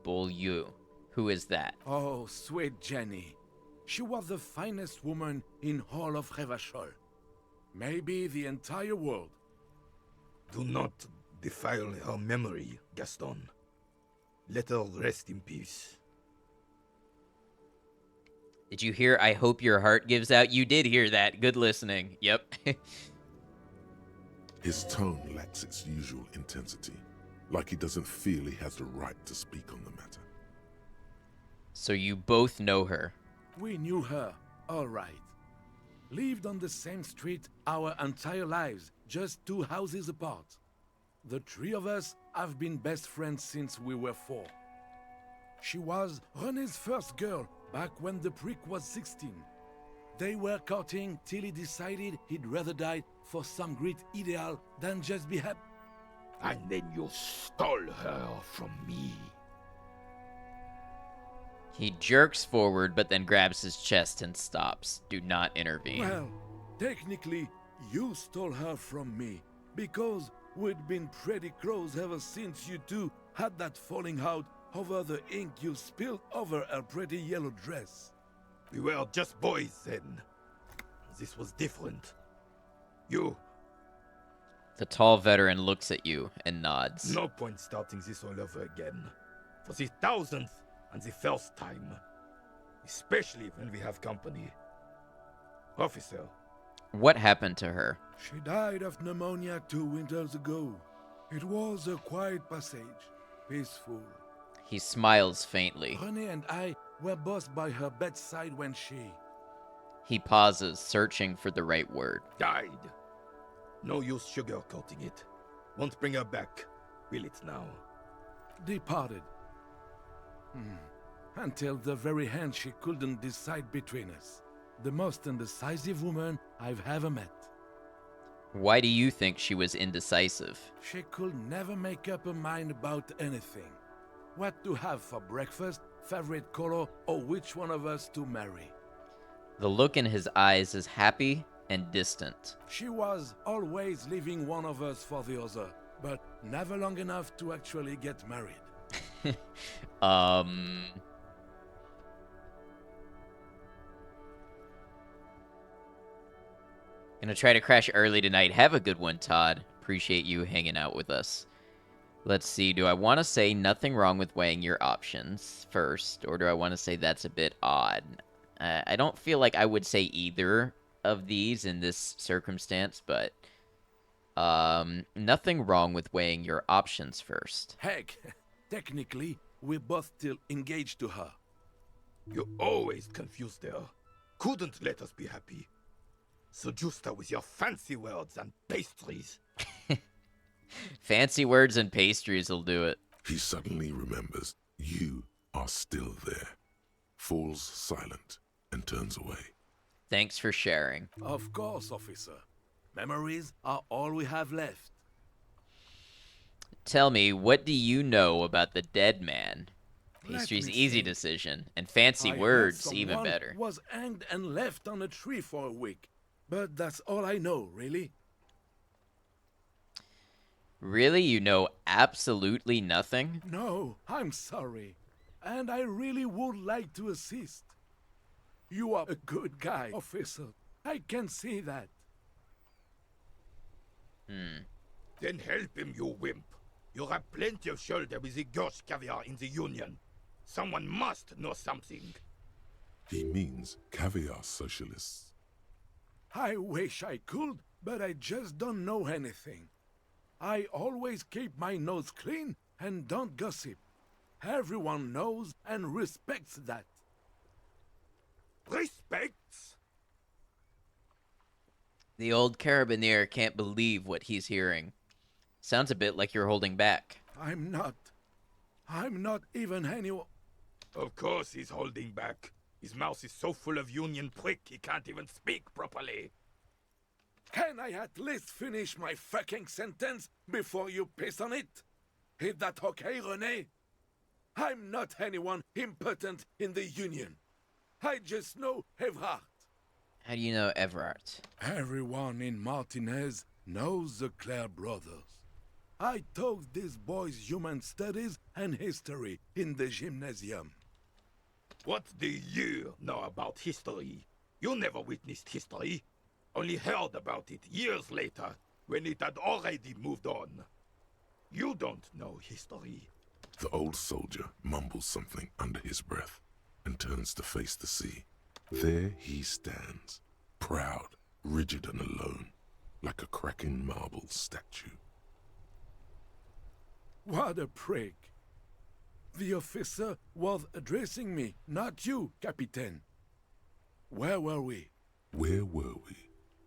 Beaulieu. Who is that? Oh, sweet Jenny. She was the finest woman in all of Revachol. Maybe the entire world. Do not defile her memory, Gaston. Let her rest in peace. Did you hear I hope your heart gives out? You did hear that. Good listening. Yep. His tone lacks its usual intensity, like he doesn't feel he has the right to speak on the matter. So you both know her. We knew her, all right. Lived on the same street our entire lives, just 2 houses apart. The 3 of us have been best friends since we were 4. She was René's first girl back when the prick was 16. They were courting till he decided he'd rather die for some great ideal than just be happy. And then you stole her from me. He jerks forward, but then grabs his chest and stops. Do not intervene. Well, technically, you stole her from me, because we'd been pretty close ever since you two had that falling out over the ink you spilled over her pretty yellow dress. We were just boys then. This was different. You... The tall veteran looks at you and nods. No point starting this all over again. For the 1000th and the first time. Especially when we have company. Officer. What happened to her? She died of pneumonia 2 winters ago. It was a quiet passage, peaceful. He smiles faintly. René and I were both by her bedside when she... He pauses, searching for the right word. Died. No use sugarcoating it. Won't bring her back, will it now? Departed. Until the very end she couldn't decide between us. The most indecisive woman I've ever met. Why do you think she was indecisive? She could never make up her mind about anything. What to have for breakfast, favorite color, or which one of us to marry. The look in his eyes is happy and distant. She was always leaving one of us for the other, but never long enough to actually get married. Gonna try to crash early tonight. Have a good one, Todd. Appreciate you hanging out with us. Let's see, do I want to say nothing wrong with weighing your options first, or do I want to say that's a bit odd? I don't feel like I would say either of these in this circumstance, but nothing wrong with weighing your options first. Heck, technically, we're both still engaged to her. You always confused her. Couldn't let us be happy. Seduced her with your fancy words and pastries. Fancy words and pastries will do it. He suddenly remembers you are still there, falls silent, and turns away. Thanks for sharing. Of course, officer. Memories are all we have left. Tell me, what do you know about the dead man? Pastry's me easy think. decision, and fancy I heard words even someone better. Was hanged and left on a tree for a week. But that's all I know, really. Really? You know absolutely nothing? No, I'm sorry. And I really would like to assist. You are a good guy, officer. I can see that. Then help him, you wimp. You have plenty of shoulder with the ghost caviar in the Union. Someone must know something. He means caviar socialists. I wish I could, but I just don't know anything. I always keep my nose clean and don't gossip. Everyone knows and respects that. Respects? The old carabinier can't believe what he's hearing. Sounds a bit like you're holding back. I'm not. I'm not even anyone. Of course he's holding back. His mouth is so full of union prick he can't even speak properly. Can I at least finish my fucking sentence before you piss on it? Is that okay, René? I'm not anyone important in the Union. I just know Evrard. How do you know Everard? Everyone in Martinez knows the Clare brothers. I taught these boys human studies and history in the gymnasium. What do you know about history? You never witnessed history. Only heard about it years later, when it had already moved on. You don't know history. The old soldier mumbles something under his breath and turns to face the sea. There he stands, proud, rigid and alone, like a cracking marble statue. What a prick. The officer was addressing me, not you, Captain. Where were we? Where were we?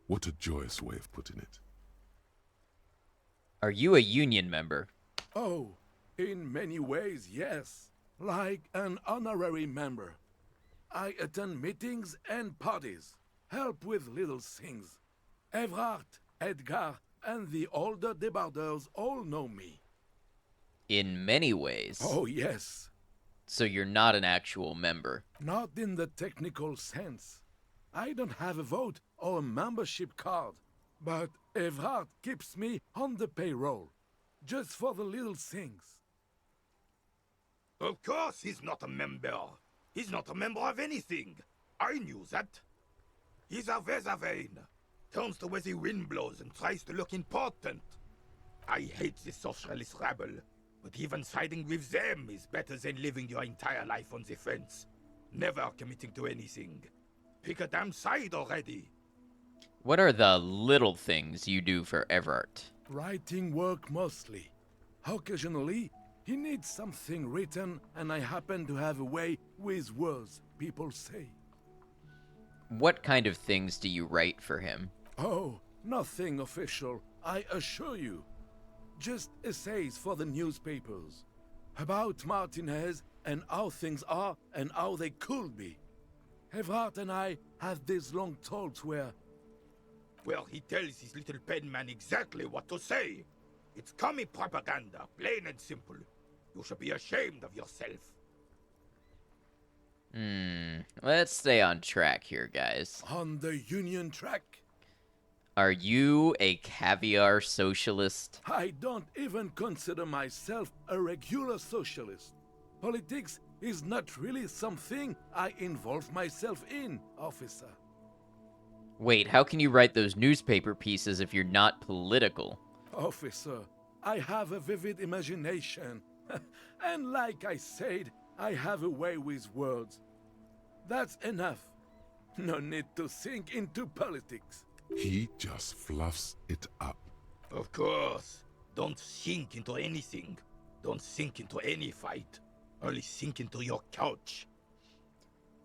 What a joyous way of putting it. Are you a Union member? Oh, in many ways, yes. Like an honorary member. I attend meetings and parties, help with little things. Evrard, Edgar, and the older debarders all know me. In many ways. Oh, yes. So you're not an actual member. Not in the technical sense. I don't have a vote or a membership card, but Evrard keeps me on the payroll, just for the little things. Of course he's not a member. He's not a member of anything. I knew that. He's a Weservein. Turns to where the wind blows and tries to look important. I hate the socialist rabble, but even siding with them is better than living your entire life on the fence. Never committing to anything. Pick a damn side already. What are the little things you do for Everard? Writing work mostly. Occasionally, he needs something written, and I happen to have a way with words, people say. What kind of things do you write for him? Oh, nothing official, I assure you. Just essays for the newspapers. About Martinez and how things are and how they could be. Evrard and I had these long talks where... Well, he tells his little penman exactly what to say. It's commie propaganda, plain and simple. You should be ashamed of yourself. Let's stay on track here, guys. On the Union track? Are you a caviar socialist? I don't even consider myself a regular socialist. Politics is not really something I involve myself in, officer. Wait, how can you write those newspaper pieces if you're not political? Officer, I have a vivid imagination. And like I said, I have a way with words. That's enough. No need to sink into politics. He just fluffs it up. Of course. Don't sink into anything. Don't sink into any fight. Only sink into your couch.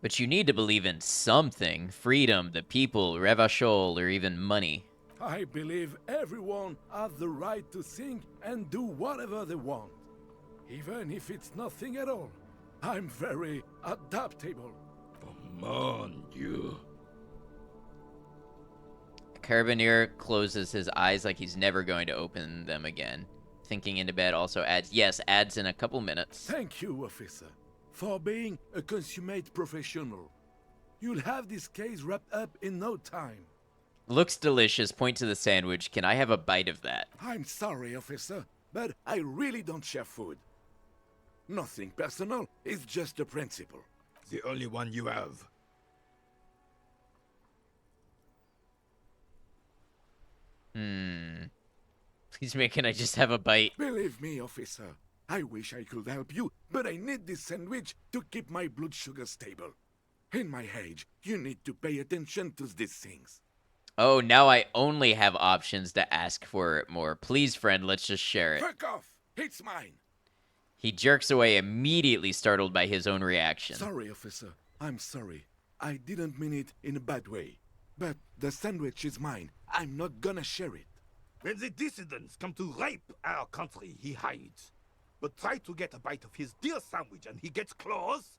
But you need to believe in something. Freedom, the people, Revachol, or even money. I believe everyone has the right to think and do whatever they want. Even if it's nothing at all. I'm very adaptable. Mon Dieu. Carabinier closes his eyes like he's never going to open them again. Thinking into bed also adds, yes, adds in a couple minutes. Thank you, officer, for being a consummate professional. You'll have this case wrapped up in no time. Looks delicious. Point to the sandwich. Can I have a bite of that? I'm sorry, officer, but I really don't share food. Nothing personal, it's just a principle. The only one you have. Please, man, can I just have a bite? Believe me, officer, I wish I could help you, but I need this sandwich to keep my blood sugar stable. In my age, you need to pay attention to these things. Oh, now I only have options to ask for it more. Please, friend, let's just share it. Fuck off! It's mine! He jerks away, immediately startled by his own reaction. Sorry, officer. I'm sorry. I didn't mean it in a bad way. But the sandwich is mine. I'm not gonna share it. When the dissidents come to rape our country, he hides. but try to get a bite of his dear sandwich and he gets claws?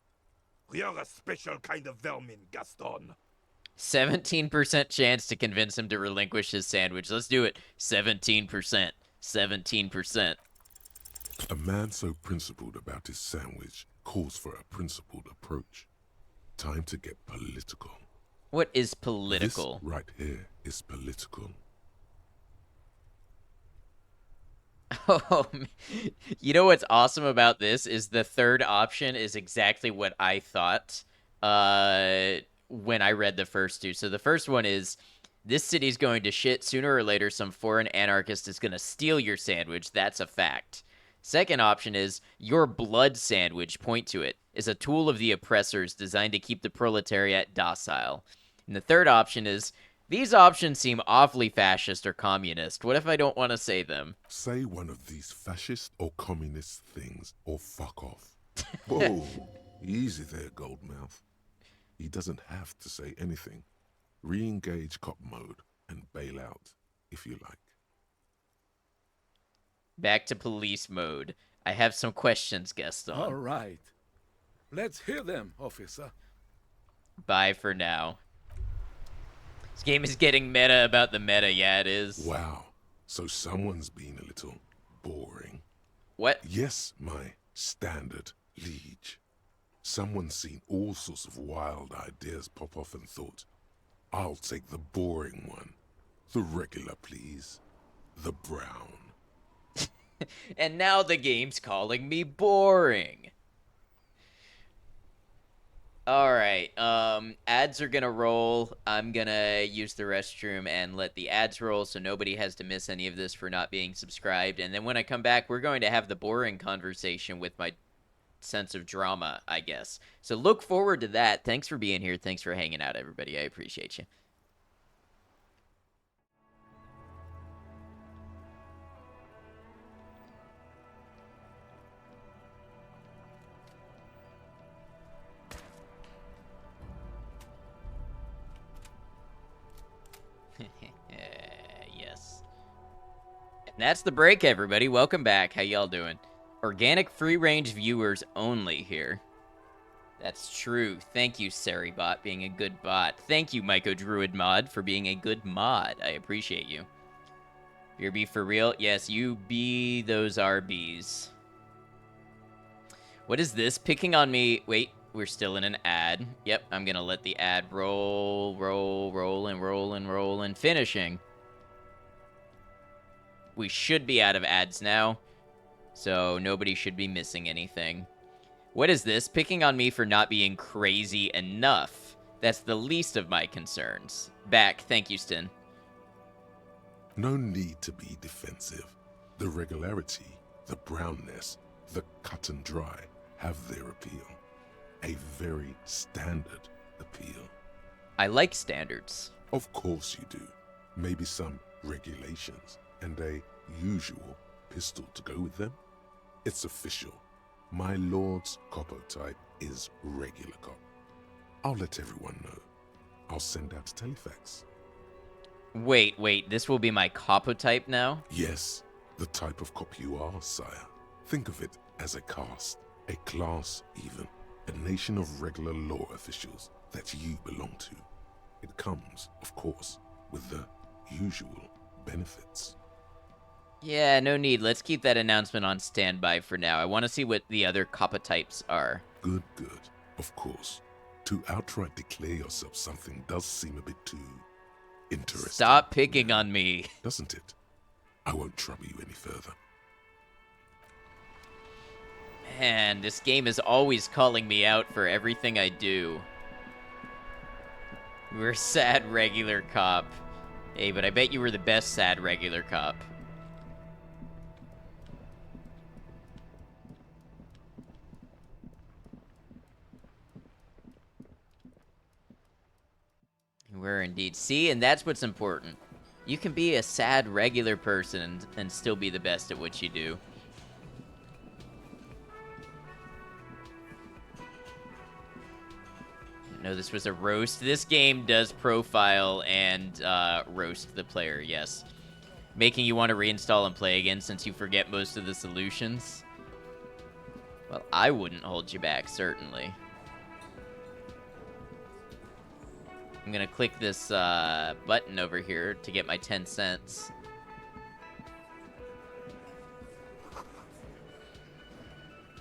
You're a special kind of vermin, Gaston. 17% chance to convince him to relinquish his sandwich. Let's do it. 17%. 17%. A man so principled about his sandwich calls for a principled approach. Time to get political. What is political? This right here is political. Oh, you know what's awesome about this is the third option is exactly what I thought when I read the first two. So the first one is, this city's going to shit. Sooner or later, some foreign anarchist is going to steal your sandwich. That's a fact. Second option is, your blood sandwich, point to it, is a tool of the oppressors designed to keep the proletariat docile. And the third option is, these options seem awfully fascist or communist. What if I don't want to say them? Say one of these fascist or communist things, or fuck off. Whoa, easy there, Goldmouth. He doesn't have to say anything. Re-engage cop mode and bail out, if you like. Back to police mode. I have some questions, Gaston. All right. Let's hear them, officer. Bye for now. This game is getting meta about the meta. Yeah, it is. Wow, so someone's been a little boring. What? Yes, my standard liege. Someone's seen all sorts of wild ideas pop off and thought, I'll take the boring one. The regular, please. The brown. And now the game's calling me boring. Alright, ads are gonna roll. I'm gonna use the restroom and let the ads roll so nobody has to miss any of this for not being subscribed. And then when I come back, we're going to have the boring conversation with my sense of drama, I guess. So look forward to that. Thanks for being here. Thanks for hanging out, everybody. I appreciate you. Yes. And that's the break, everybody. Welcome back. How y'all doing? Organic free-range viewers only here. That's true. Thank you, Saribot, being a good bot. Thank you, Myco Druid Mod, for being a good mod. I appreciate you. Beer be for real? Yes, you be those RBs. What is this? Picking on me. Wait, we're still in an ad. Yep, I'm gonna let the ad roll, and finishing. We should be out of ads now, so nobody should be missing anything. What is this? Picking on me for not being crazy enough. That's the least of my concerns. Back. Thank you, Stin. No need to be defensive. The regularity, the brownness, the cut and dry have their appeal. A very standard appeal. I like standards. Of course you do. Maybe some regulations and a usual pistol to go with them. It's official. My lord's coppo type is regular cop. I'll let everyone know. I'll send out a telefax. Wait, this will be my coppo type now? Yes, the type of cop you are, sire. Think of it as a caste, a class even, a nation of regular law officials that you belong to. It comes, of course, with the usual benefits. Yeah, no need. Let's keep that announcement on standby for now. I want to see what the other coppa types are. Good. Of course. To outright declare yourself something does seem a bit too interesting. Stop picking on me. Doesn't it? I won't trouble you any further. Man, this game is always calling me out for everything I do. We're a sad regular cop. Hey, but I bet you were the best sad regular cop. You were indeed. See, and that's what's important. You can be a sad regular person and still be the best at what you do. No, this was a roast. This game does profile and roast the player, yes. Making you want to reinstall and play again since you forget most of the solutions. Well, I wouldn't hold you back, certainly. I'm gonna click this button over here to get my 10 cents.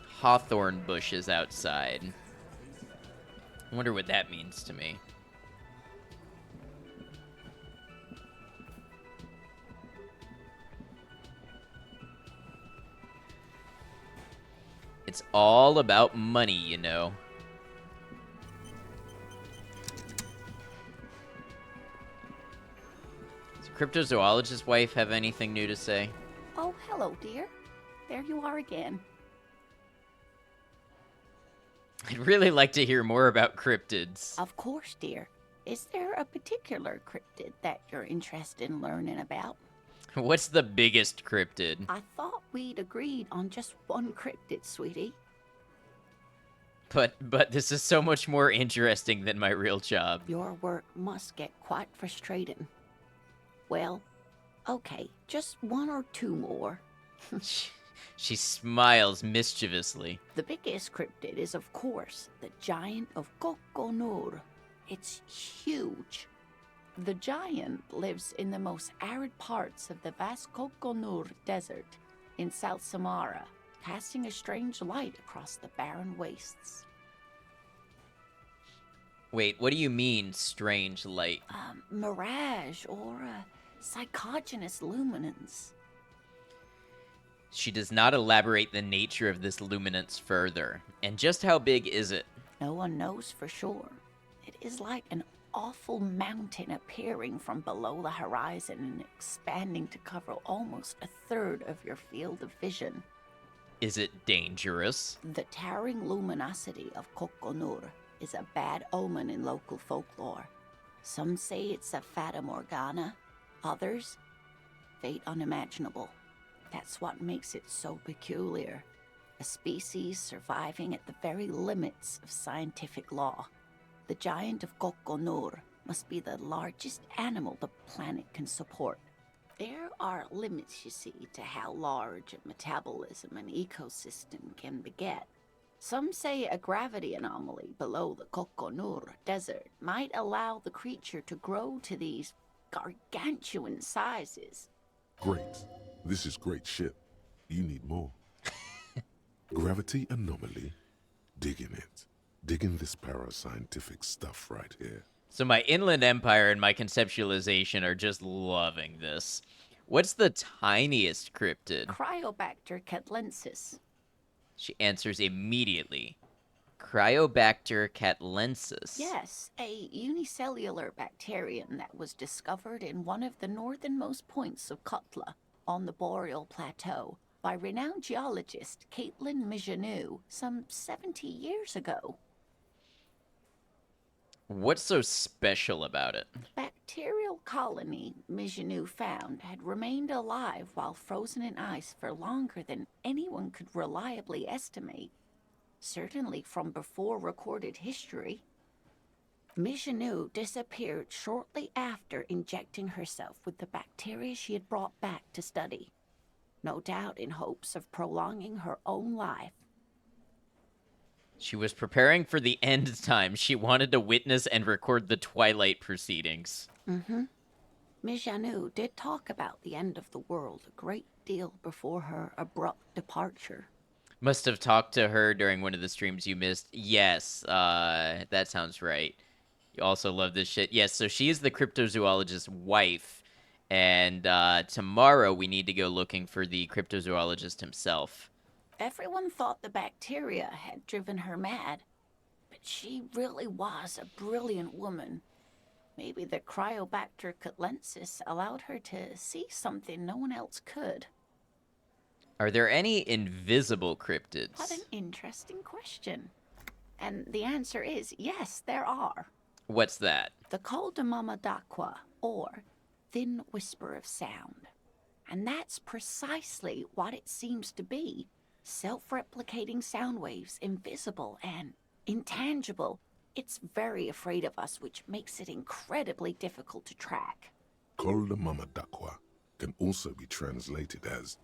Hawthorn bushes outside. I wonder what that means to me. It's all about money, you know. Does Cryptozoologist's wife have anything new to say? Oh, hello, dear. There you are again. I'd really like to hear more about cryptids. Of course, dear. Is there a particular cryptid that you're interested in learning about? What's the biggest cryptid? I thought we'd agreed on just one cryptid, sweetie. But this is so much more interesting than my real job. Your work must get quite frustrating. Well, okay, just one or two more. She smiles mischievously. The biggest cryptid is, of course, the Giant of Kokonur. It's huge. The giant lives in the most arid parts of the vast Kokonur Desert in South Samara, casting a strange light across the barren wastes. Wait, what do you mean, strange light? Mirage or psychogenous luminance. She does not elaborate the nature of this luminance further. And just how big is it? No one knows for sure. It is like an awful mountain appearing from below the horizon and expanding to cover almost a third of your field of vision. Is it dangerous? The towering luminosity of Kokonur is a bad omen in local folklore. Some say it's a fata morgana, others, fate unimaginable. That's what makes it so peculiar. A species surviving at the very limits of scientific law. The giant of Kokonur must be the largest animal the planet can support. There are limits, you see, to how large a metabolism an ecosystem can beget. Some say a gravity anomaly below the Kokonur Desert might allow the creature to grow to these gargantuan sizes. Great. This is great shit. You need more. Gravity anomaly. Digging it. Digging this parascientific stuff right here. So my Inland Empire and my conceptualization are just loving this. What's the tiniest cryptid? Cryobacter catlensis. She answers immediately. Cryobacter catlensis. Yes, a unicellular bacterium that was discovered in one of the northernmost points of Kotla on the Boreal Plateau by renowned geologist Caitlin Mijanou some 70 years ago. What's so special about it? The bacterial colony Mijanou found had remained alive while frozen in ice for longer than anyone could reliably estimate. Certainly from before recorded history. Mijanou disappeared shortly after injecting herself with the bacteria she had brought back to study, no doubt in hopes of prolonging her own life. She was preparing for the end time. She wanted to witness and record the Twilight proceedings. Mijanou did talk about the end of the world a great deal before her abrupt departure. Must have talked to her during one of the streams you missed. Yes, that sounds right. You also love this shit. Yes, so she is the cryptozoologist's wife. And tomorrow we need to go looking for the cryptozoologist himself. Everyone thought the bacteria had driven her mad, but she really was a brilliant woman. Maybe the Cryobacter catlensis allowed her to see something no one else could. Are there any invisible cryptids? What an interesting question. And the answer is yes, there are. What's that? The Coldamama Dakwa, or thin whisper of sound. And that's precisely what it seems to be. Self-replicating sound waves, invisible and intangible. It's very afraid of us, which makes it incredibly difficult to track. Koldamamadakwa can also be translated as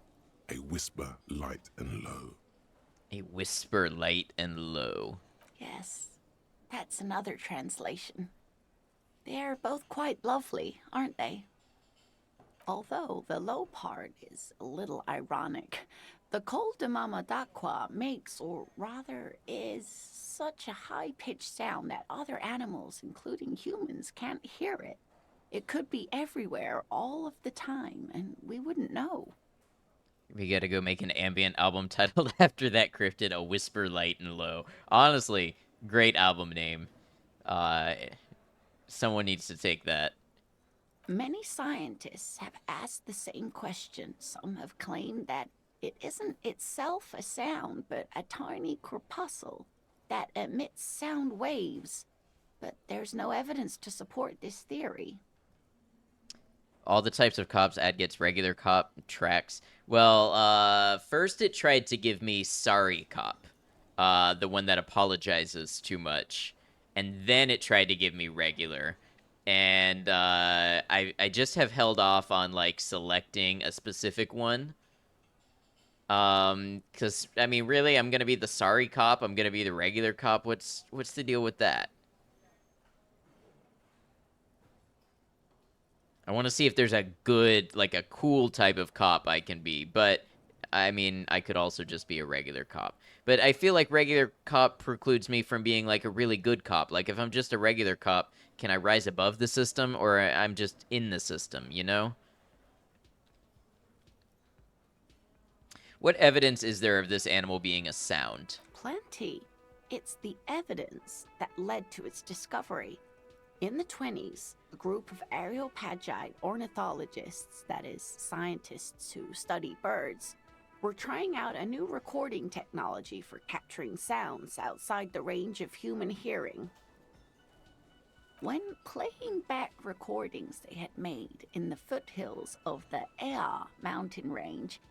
a whisper light and low. A whisper light and low. Yes, that's another translation. They're both quite lovely, aren't they? Although the low part is a little ironic. The col de Mamadaqua makes, or rather is, such a high-pitched sound that other animals, including humans, can't hear it. It could be everywhere all of the time, and we wouldn't know. We gotta go make an ambient album titled after that cryptid, A Whisper Light and Low. Honestly, great album name. Someone needs to take that. Many scientists have asked the same question. Some have claimed that it isn't itself a sound, but a tiny corpuscle that emits sound waves. But there's no evidence to support this theory. All the types of cops ad gets regular cop tracks. Well, first it tried to give me sorry cop, the one that apologizes too much, and then it tried to give me regular. And I just have held off on like selecting a specific one. Because I mean, really, I'm gonna be the sorry cop. I'm gonna be the regular cop. What's the deal with that? I want to see if there's a good, like a cool type of cop I can be. But I mean, I could also just be a regular cop. But I feel like regular cop precludes me from being like a really good cop. Like if I'm just a regular cop, can I rise above the system, or I'm just in the system, you know? What evidence is there of this animal being a sound? Plenty. It's the evidence that led to its discovery. In the 20s, a group of Areopagite ornithologists, that is, scientists who study birds, were trying out a new recording technology for capturing sounds outside the range of human hearing. When playing back recordings they had made in the foothills of the Ea mountain range,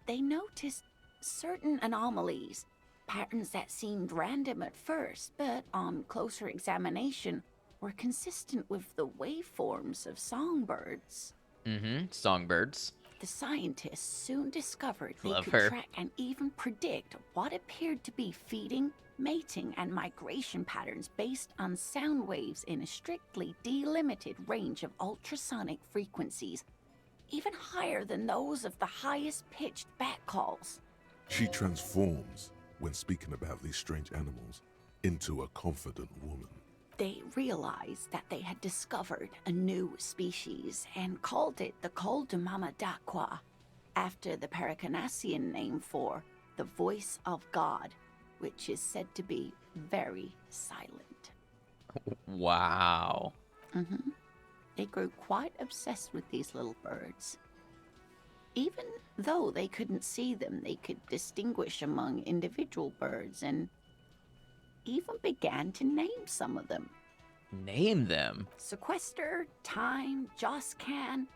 they noticed certain anomalies, patterns that seemed random at first, but on closer examination were consistent with the waveforms of songbirds. Songbirds. The scientists soon discovered they Love could her. track and even predict what appeared to be feeding, mating, and migration patterns based on sound waves in a strictly delimited range of ultrasonic frequencies, even higher than those of the highest pitched bat calls. She transforms, when speaking about these strange animals, into a confident woman. They realized that they had discovered a new species and called it the col de Mamadaqua, after the Paracanassian name for the voice of God, which is said to be very silent. Wow. They grew quite obsessed with these little birds. Even though they couldn't see them, they could distinguish among individual birds and even began to name some of them. Name them? Sequester, Time, Joscan.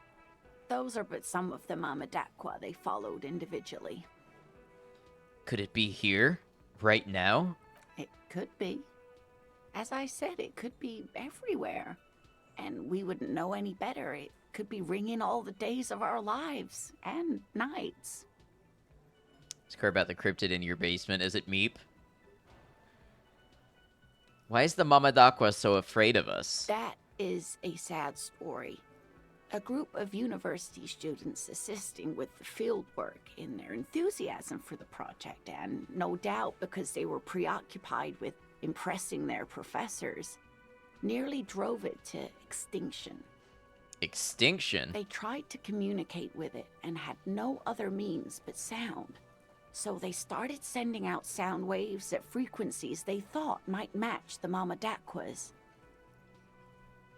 Those are but some of the Mamadaqua they followed individually. Could it be here? Right now? It could be. As I said, it could be everywhere. And we wouldn't know any better. It could be ringing all the days of our lives and nights. Let's care about the cryptid in your basement. Is it Meep? Why is the Mamadaqua so afraid of us? That is a sad story. A group of university students assisting with the field work in their enthusiasm for the project, and no doubt because they were preoccupied with impressing their professors, nearly drove it to extinction. Extinction? They tried to communicate with it and had no other means but sound. So they started sending out sound waves at frequencies they thought might match the Mamadaquas.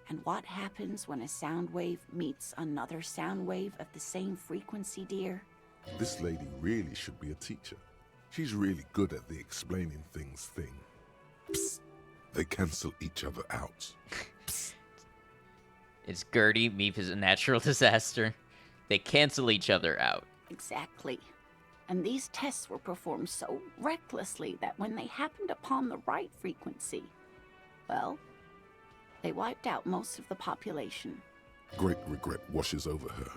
And what happens when a sound wave meets another sound wave of the same frequency, dear? This lady really should be a teacher. She's really good at the explaining things thing. Psst. They cancel each other out. It's Gertie. Meep is a natural disaster. They cancel each other out. Exactly. And these tests were performed so recklessly that when they happened upon the right frequency, well, they wiped out most of the population. Great regret washes over her.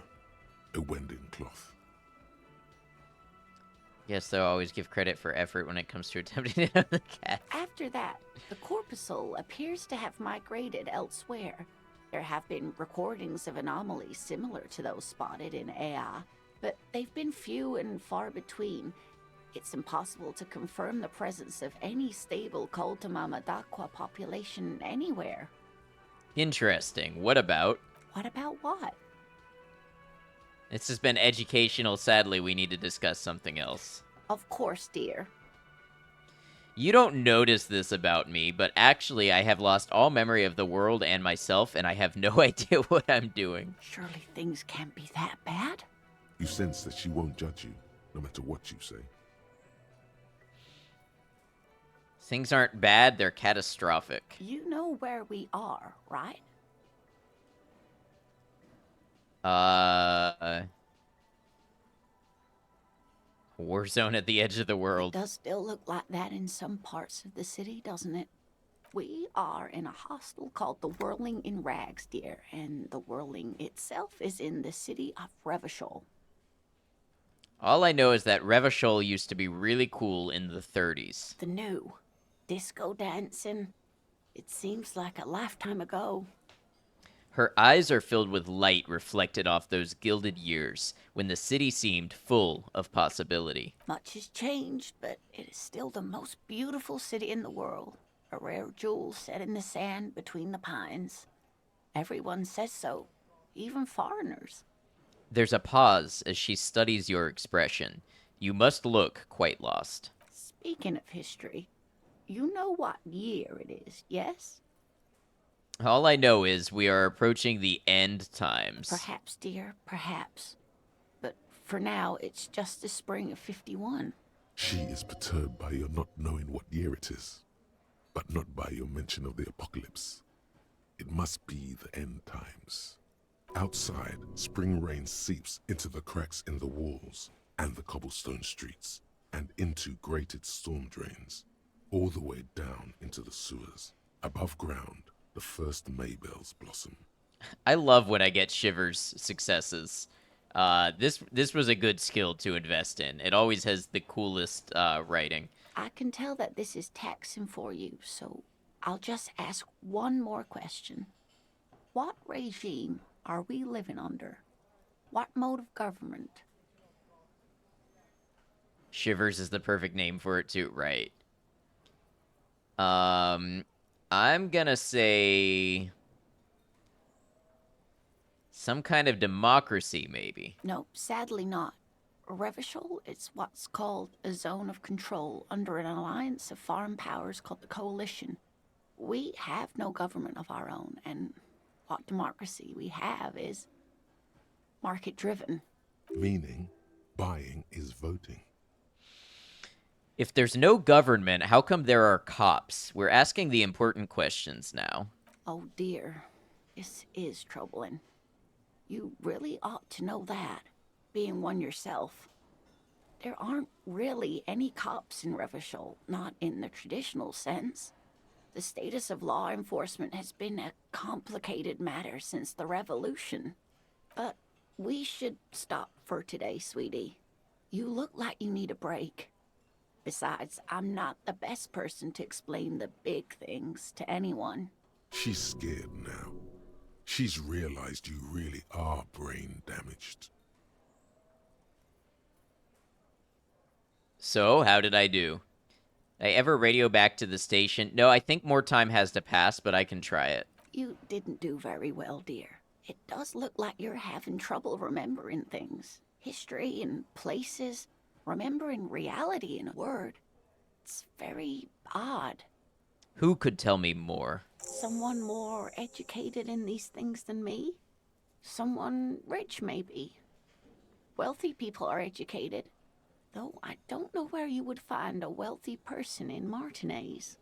A winding cloth. Guess they'll always give credit for effort when it comes to attempting to have the cat. After that, the corpuscle appears to have migrated elsewhere. There have been recordings of anomalies similar to those spotted in Ea, but they've been few and far between. It's impossible to confirm the presence of any stable Koltamama-Dakwa population anywhere. Interesting. What about? What about what? This has been educational. Sadly, we need to discuss something else. Of course, dear. You don't notice this about me, but actually I have lost all memory of the world and myself, and I have no idea what I'm doing. Surely things can't be that bad? You sense that she won't judge you, no matter what you say. Things aren't bad, they're catastrophic. You know where we are, right? War zone at the edge of the world. It does still look like that in some parts of the city, doesn't it? We are in a hostel called the Whirling in Rags, dear, and the Whirling itself is in the city of Revachol. All I know is that Revachol used to be really cool in the 30s. The new disco dancing. It seems like a lifetime ago. Her eyes are filled with light reflected off those gilded years, when the city seemed full of possibility. Much has changed, but it is still the most beautiful city in the world. A rare jewel set in the sand between the pines. Everyone says so, even foreigners. There's a pause as she studies your expression. You must look quite lost. Speaking of history, you know what year it is, yes? All I know is we are approaching the end times. Perhaps, dear, perhaps. But for now, it's just the spring of 51. She is perturbed by your not knowing what year it is, but not by your mention of the apocalypse. It must be the end times. Outside, spring rain seeps into the cracks in the walls and the cobblestone streets, and into grated storm drains, all the way down into the sewers. Above ground, the first Maybells blossom. I love when I get Shivers successes. This was a good skill to invest in. It always has the coolest writing. I can tell that this is taxing for you, so I'll just ask one more question. What regime are we living under? What mode of government? Shivers is the perfect name for it too, right? I'm gonna say some kind of democracy, maybe. No, sadly not. Revachol is what's called a zone of control under an alliance of foreign powers called the Coalition. We have no government of our own, and what democracy we have is market-driven. Meaning, buying is voting. If there's no government, how come there are cops? We're asking the important questions now. Oh dear, this is troubling. You really ought to know that, being one yourself. There aren't really any cops in Revachol, not in the traditional sense. The status of law enforcement has been a complicated matter since the revolution. But we should stop for today, sweetie. You look like you need a break. Besides, I'm not the best person to explain the big things to anyone. She's scared now. She's realized you really are brain damaged. So, how did I do? Did I ever radio back to the station? No, I think more time has to pass, but I can try it. You didn't do very well, dear. It does look like you're having trouble remembering things. History and places. Remembering reality in a word. It's very odd. Who could tell me more? Someone more educated in these things than me? Someone rich, maybe. Wealthy people are educated. Though I don't know where you would find a wealthy person in Martinez.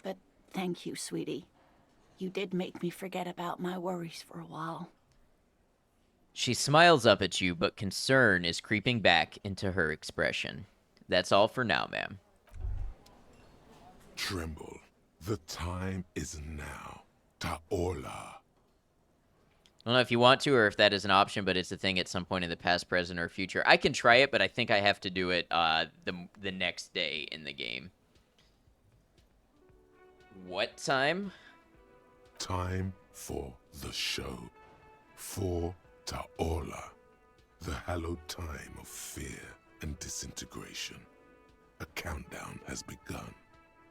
But thank you, sweetie. You did make me forget about my worries for a while. She smiles up at you, but concern is creeping back into her expression. That's all for now, ma'am. Tremble. The time is now. Taola. I don't know if you want to or if that is an option, but it's a thing at some point in the past, present, or future. I can try it, but I think I have to do it the next day in the game. What time? Time for the show. For Taola, the hallowed time of fear and disintegration. A countdown has begun.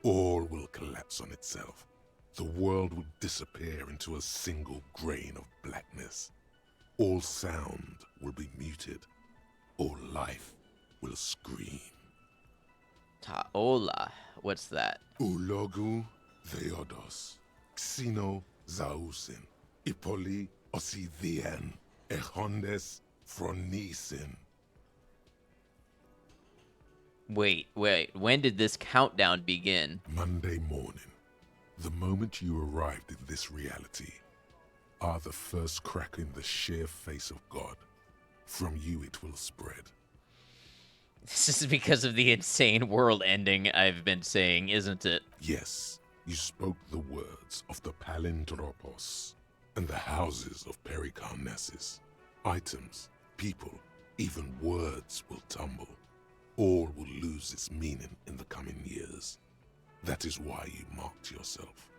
All will collapse on itself. The world will disappear into a single grain of blackness. All sound will be muted. All life will scream. Taola. What's that? Ulogu Theodos, Xeno Zausin, Ipoli Osithien, Echondes Fronisin. Wait. When did this countdown begin? Monday morning, the moment you arrived in this reality, are the first crack in the sheer face of God. From you it will spread. This is because of the insane world ending I've been saying, isn't it? Yes, you spoke the words of the Palindropos and the houses of Pericarnassus. Items, people, even words will tumble. All will lose its meaning in the coming years. That is why you marked yourself.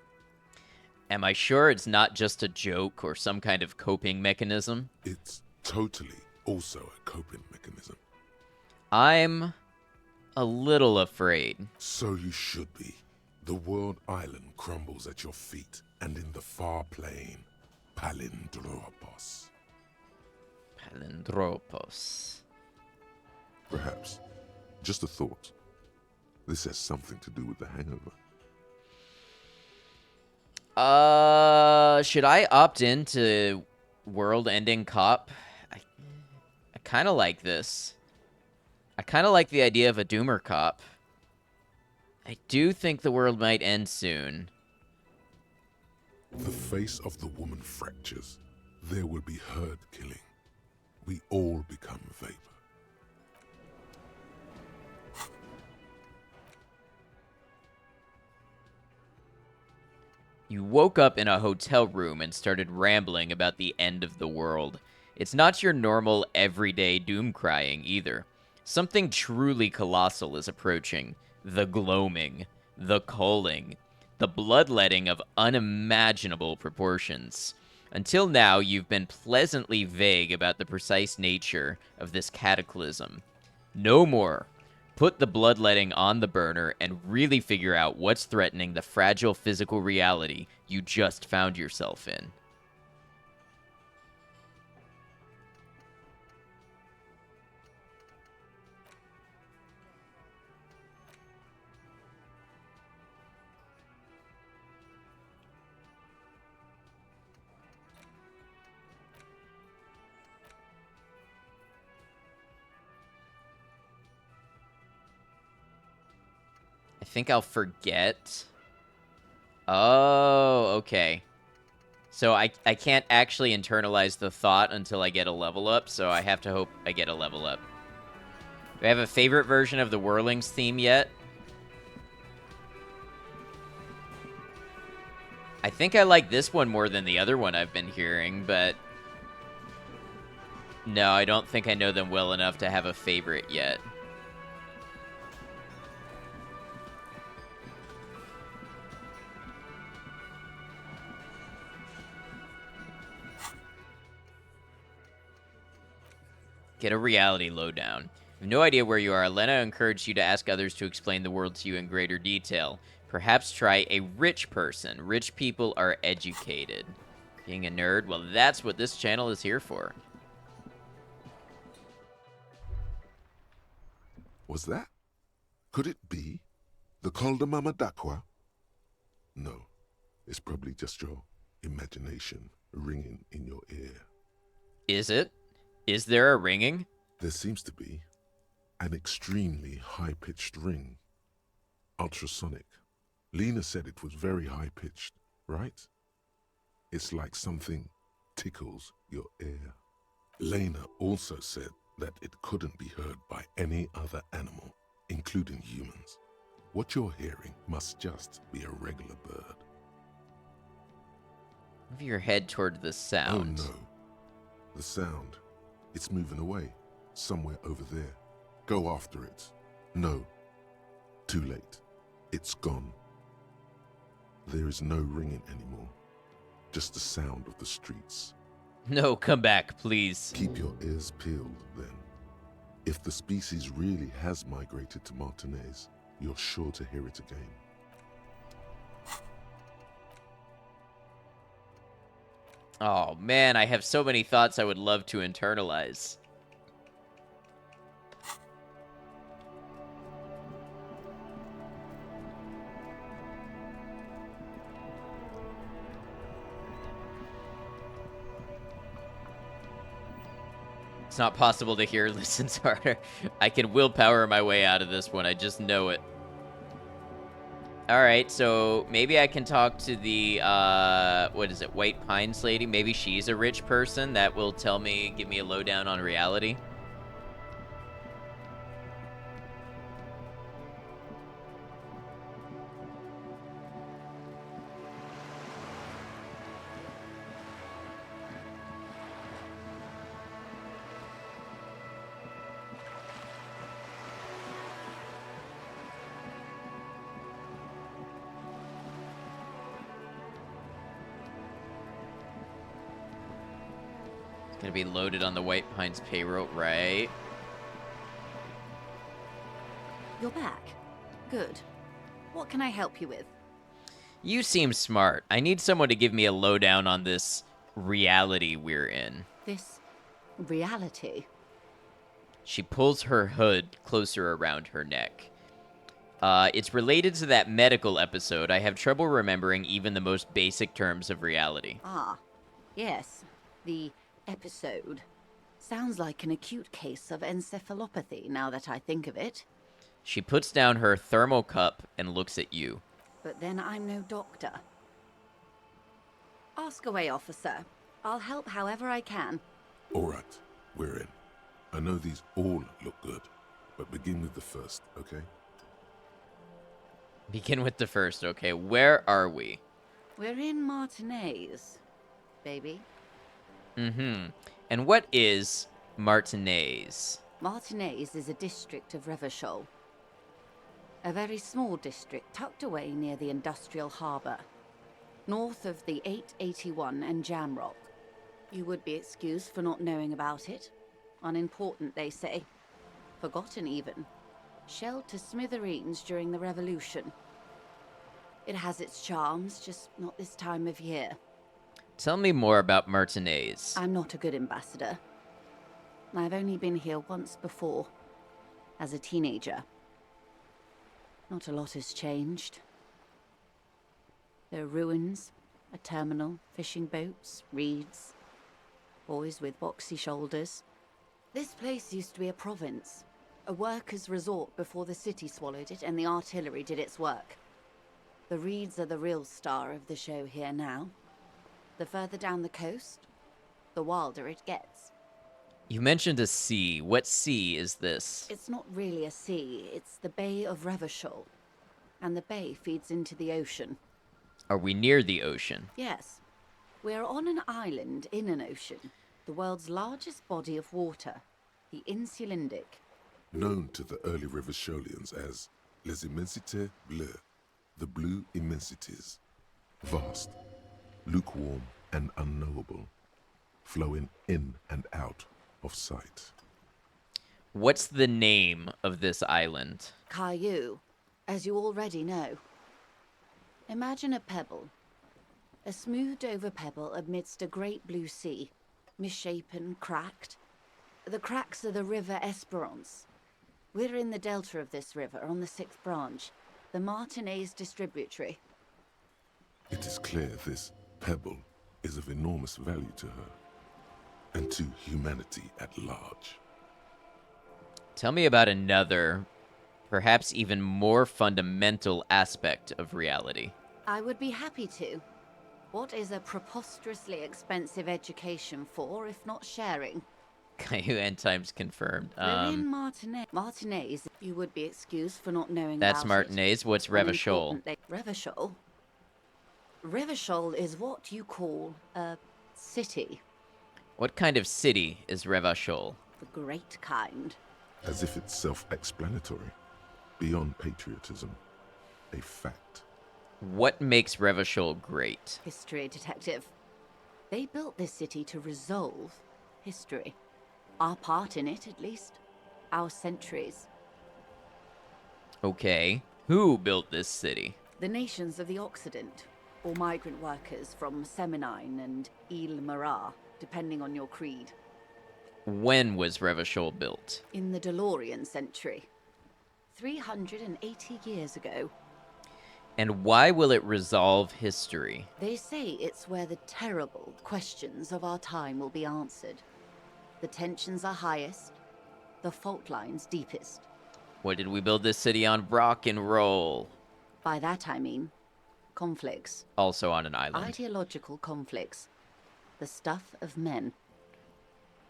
Am I sure it's not just a joke or some kind of coping mechanism? It's totally also a coping mechanism. I'm a little afraid. So you should be. The world island crumbles at your feet, and in the far plain, Palindropos. Palindropos. Perhaps. Just a thought. This has something to do with the hangover. Should I opt into world-ending cop? I kind of like this. I kind of like the idea of a doomer cop. I do think the world might end soon. The face of the woman fractures. There will be herd killing. We all become vapor. You woke up in a hotel room and started rambling about the end of the world. It's not your normal, everyday doom crying either. Something truly colossal is approaching. The gloaming, the culling, the bloodletting of unimaginable proportions. Until now, you've been pleasantly vague about the precise nature of this cataclysm. No more. Put the bloodletting on the burner and really figure out what's threatening the fragile physical reality you just found yourself in. I think I'll forget. Oh, okay. So I can't actually internalize the thought until I get a level up, so I have to hope I get a level up. Do I have a favorite version of the Whirlings theme yet? I think I like this one more than the other one I've been hearing, but... No, I don't think I know them well enough to have a favorite yet. Get a reality lowdown. You have no idea where you are. Lena encouraged you to ask others to explain the world to you in greater detail. Perhaps try a rich person. Rich people are educated. Being a nerd? Well, that's what this channel is here for. Was that? Could it be? The Calder Mama Dakwa? No. It's probably just your imagination ringing in your ear. Is it? Is there a ringing? There seems to be. An extremely high-pitched ring. Ultrasonic. Lena said it was very high-pitched, right? It's like something tickles your ear. Lena also said that it couldn't be heard by any other animal, including humans. What you're hearing must just be a regular bird. Move your head toward the Oh sound. no. The sound. It's moving away. Somewhere over there. Go after it. No. Too late. It's gone. There is no ringing anymore. Just the sound of the streets. No, come back, please. Keep your ears peeled, then. If the species really has migrated to Martinez, you're sure to hear it again. Oh, man, I have so many thoughts I would love to internalize. It's not possible to hear listens harder. I can willpower my way out of this one. I just know it. All right, so maybe I can talk to the, what is it, White Pines lady? Maybe she's a rich person that will tell me, give me a lowdown on reality. Gonna be loaded on the White Pines payroll, right? You're back. Good. What can I help you with? You seem smart. I need someone to give me a lowdown on this reality we're in. This reality? She pulls her hood closer around her neck. It's related to that medical episode. I have trouble remembering even the most basic terms of reality. Ah, yes. The episode. Sounds like an acute case of encephalopathy, now that I think of it. She puts down her thermal cup and looks at you. But then I'm no doctor. Ask away, officer. I'll help however I can. All right, we're in. I know these all look good, but begin with the first, okay? Begin with the first, okay? Where are we? We're in Martinez, baby. Mm-hmm. And what is Martinez? Martinez is a district of Revachol. A very small district tucked away near the industrial harbour, north of the 881 and Jamrock. You would be excused for not knowing about it. Unimportant, they say. Forgotten, even. Shelled to smithereens during the Revolution. It has its charms, just not this time of year. Tell me more about Martinez. I'm not a good ambassador. I've only been here once before, as a teenager. Not a lot has changed. There are ruins, a terminal, fishing boats, reeds, boys with boxy shoulders. This place used to be a province, a workers' resort before the city swallowed it and the artillery did its work. The reeds are the real star of the show here now. The further down the coast, the wilder it gets. You mentioned a sea. What sea is this? It's not really a sea, it's the Bay of Revachol. And the bay feeds into the ocean. Are we near the ocean? Yes. We're on an island in an ocean. The world's largest body of water. The Insulindic. Known to the early Revacholians as Les Immensités Bleues, the blue immensities. Vast, lukewarm and unknowable, flowing in and out of sight. What's the name of this island? Caillou, as you already know. Imagine a pebble. A smoothed-over pebble amidst a great blue sea, misshapen, cracked. The cracks are the River Esperance. We're in the delta of this river, on the 6th branch, the Martinez distributary. It is clear this pebble is of enormous value to her, and to humanity at large. Tell me about another, perhaps even more fundamental aspect of reality. I would be happy to. What is a preposterously expensive education for, if not sharing? Caillou end times confirmed. We're in Martinez. Martinez, you would be excused for not knowing That's about Martinez. it. What's Revachol? Revachol? Revachol is what you call a city. What kind of city is Revachol? The great kind. As if it's self-explanatory. Beyond patriotism. A fact. What makes Revachol great? History detective. They built this city to resolve history. Our part in it, at least. Our centuries. Okay. Who built this city? The nations of the Occident, or migrant workers from Seminine and Ile Marat, depending on your creed. When was Revachol built? In the DeLorean century. 380 years ago. And why will it resolve history? They say it's where the terrible questions of our time will be answered. The tensions are highest, the fault lines deepest. What did we build this city on? Rock and roll. By that I mean conflicts. Also on an island. Ideological conflicts. The stuff of men.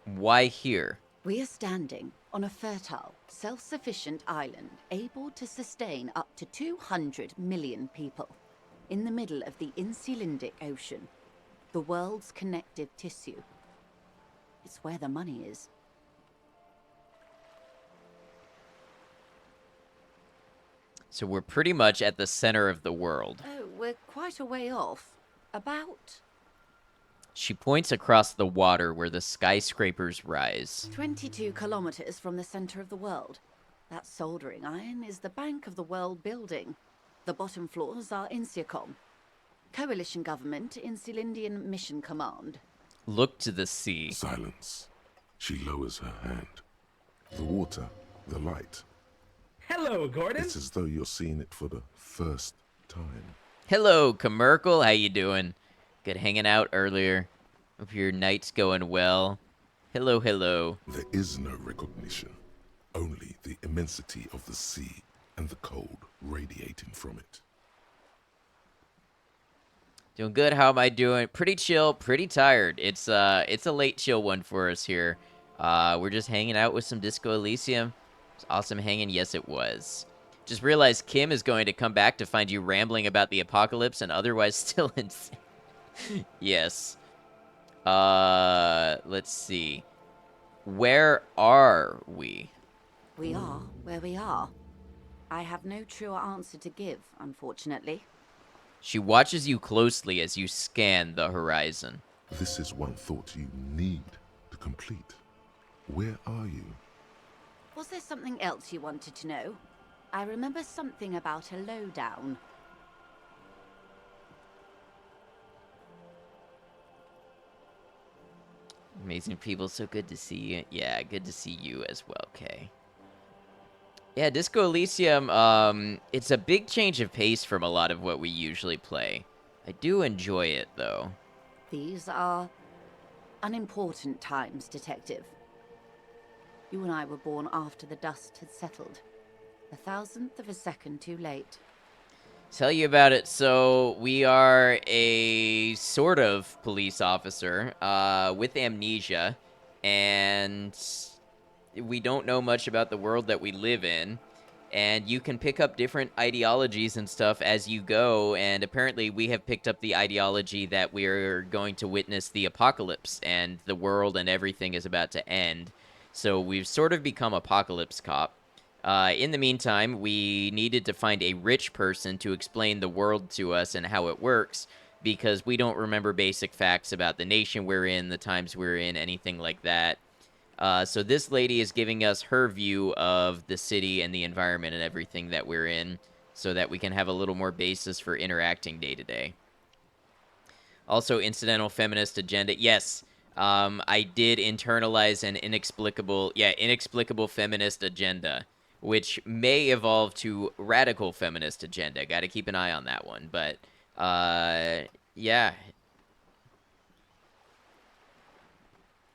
Why here? We are standing on a fertile, self-sufficient island able to sustain up to 200 million people in the middle of the Insulindic Ocean, the world's connective tissue. It's where the money is. So we're pretty much at the center of the world. Oh, we're quite a way off. About She points across the water where the skyscrapers rise. 22 kilometers from the center of the world. That soldering iron is the bank of the world building. The bottom floors are Insiacom. Coalition government, Insulindian Mission Command. Look to the sea. Silence. She lowers her hand. The water, the light. Hello, Gordon. It's as though you're seeing it for the first time. Hello, Commercial. How you doing? Good hanging out earlier. Hope your night's going well. Hello, hello. There is no recognition. Only the immensity of the sea and the cold radiating from it. Doing good. How am I doing? Pretty chill, pretty tired. It's a late chill one for us here. We're just hanging out with some Disco Elysium. It's awesome hanging. Yes, it was. Just realized Kim is going to come back to find you rambling about the apocalypse and otherwise still insane. Yes. Let's see. Where are we? We are where we are. I have no truer answer to give, unfortunately. She watches you closely as you scan the horizon. This is one thought you need to complete. Where are you? Was there something else you wanted to know? I remember something about a lowdown. Amazing people, so good to see you. Yeah, good to see you as well, Kay. Yeah, Disco Elysium, it's a big change of pace from a lot of what we usually play. I do enjoy it, though. These are unimportant times, Detective. You and I were born after the dust had settled. 1,000th of a second too late. Tell you about it. So, we are a sort of police officer with amnesia, and we don't know much about the world that we live in. And you can pick up different ideologies and stuff as you go, and apparently we have picked up the ideology that we're going to witness the apocalypse, and the world and everything is about to end. So we've sort of become apocalypse cop. In the meantime, we needed to find a rich person to explain the world to us and how it works, because we don't remember basic facts about the nation we're in, the times we're in, anything like that. So this lady is giving us her view of the city and the environment and everything that we're in, so that we can have a little more basis for interacting day to day. Also, incidental feminist agenda. Yes, I did internalize an inexplicable feminist agenda, which may evolve to radical feminist agenda. Got to keep an eye on that one. But, yeah.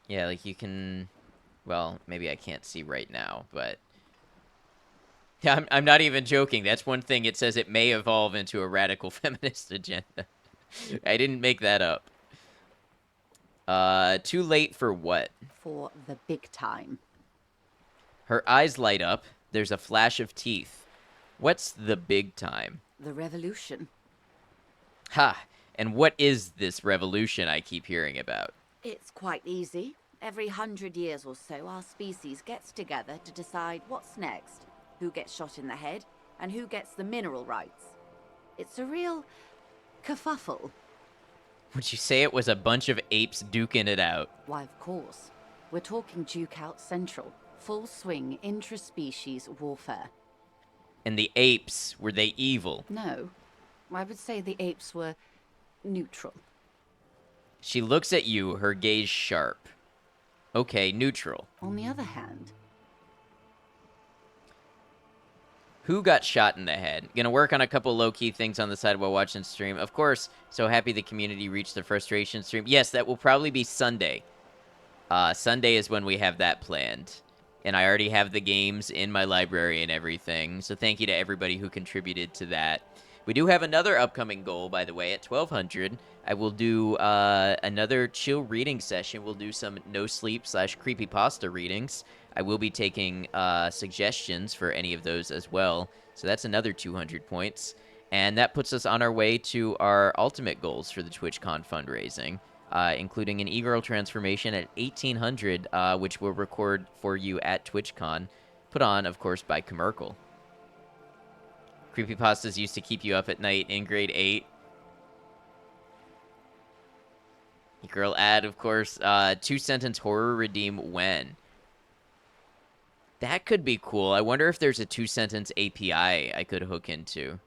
Yeah, like you can... Well, maybe I can't see right now, but... Yeah, I'm not even joking. That's one thing. It says it may evolve into a radical feminist agenda. I didn't make that up. Too late for what? For the big time. Her eyes light up. There's a flash of teeth. What's the big time? The revolution. Ha! And what is this revolution I keep hearing about? It's quite easy. Every 100 years or so, our species gets together to decide what's next, who gets shot in the head, and who gets the mineral rights. It's a real kerfuffle. Would you say it was a bunch of apes duking it out? Why, of course. We're talking Duke Out Central. Full swing intraspecies warfare. And the apes, were they evil? No. I would say the apes were neutral. She looks at you, her gaze sharp. Okay, neutral. On the other hand, Who got shot in the head? Gonna work on a couple low-key things on the side while watching stream. Of course, so happy the community reached the frustration stream. Yes, that will probably be Sunday. Sunday is when we have that planned. And I already have the games in my library and everything. So thank you to everybody who contributed to that. We do have another upcoming goal, by the way, at 1200. I will do another chill reading session. We'll do some no-sleep / creepypasta readings. I will be taking suggestions for any of those as well. So that's another 200 points. And that puts us on our way to our ultimate goals for the TwitchCon fundraising, including an e-girl transformation at 1800, which we'll record for you at TwitchCon, put on, of course, by Commercial. Creepypastas used to keep you up at night in grade 8. E-girl ad, of course. 2-sentence horror redeem when. That could be cool. I wonder if there's a 2-sentence API I could hook into.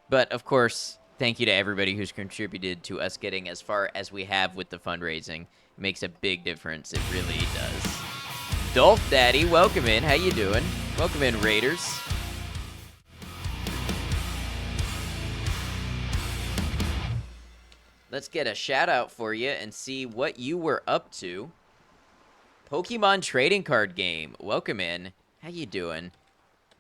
But, of course, thank you to everybody who's contributed to us getting as far as we have with the fundraising. It makes a big difference. It really does. Dolph Daddy, welcome in. How you doing? Welcome in, Raiders. Let's get a shout out for you and see what you were up to. Pokemon trading card game. Welcome in. How you doing?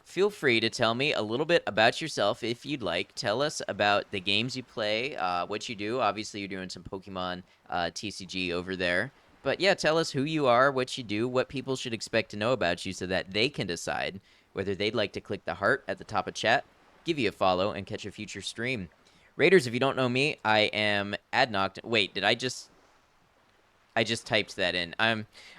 Feel free to tell me a little bit about yourself if you'd like. Tell us about the games you play, what you do. Obviously, you're doing some Pokemon TCG over there. But yeah, tell us who you are, what you do, what people should expect to know about you so that they can decide whether they'd like to click the heart at the top of chat, give you a follow, and catch a future stream. Raiders, if you don't know me, I am Adnoct. Wait, did I just typed that in.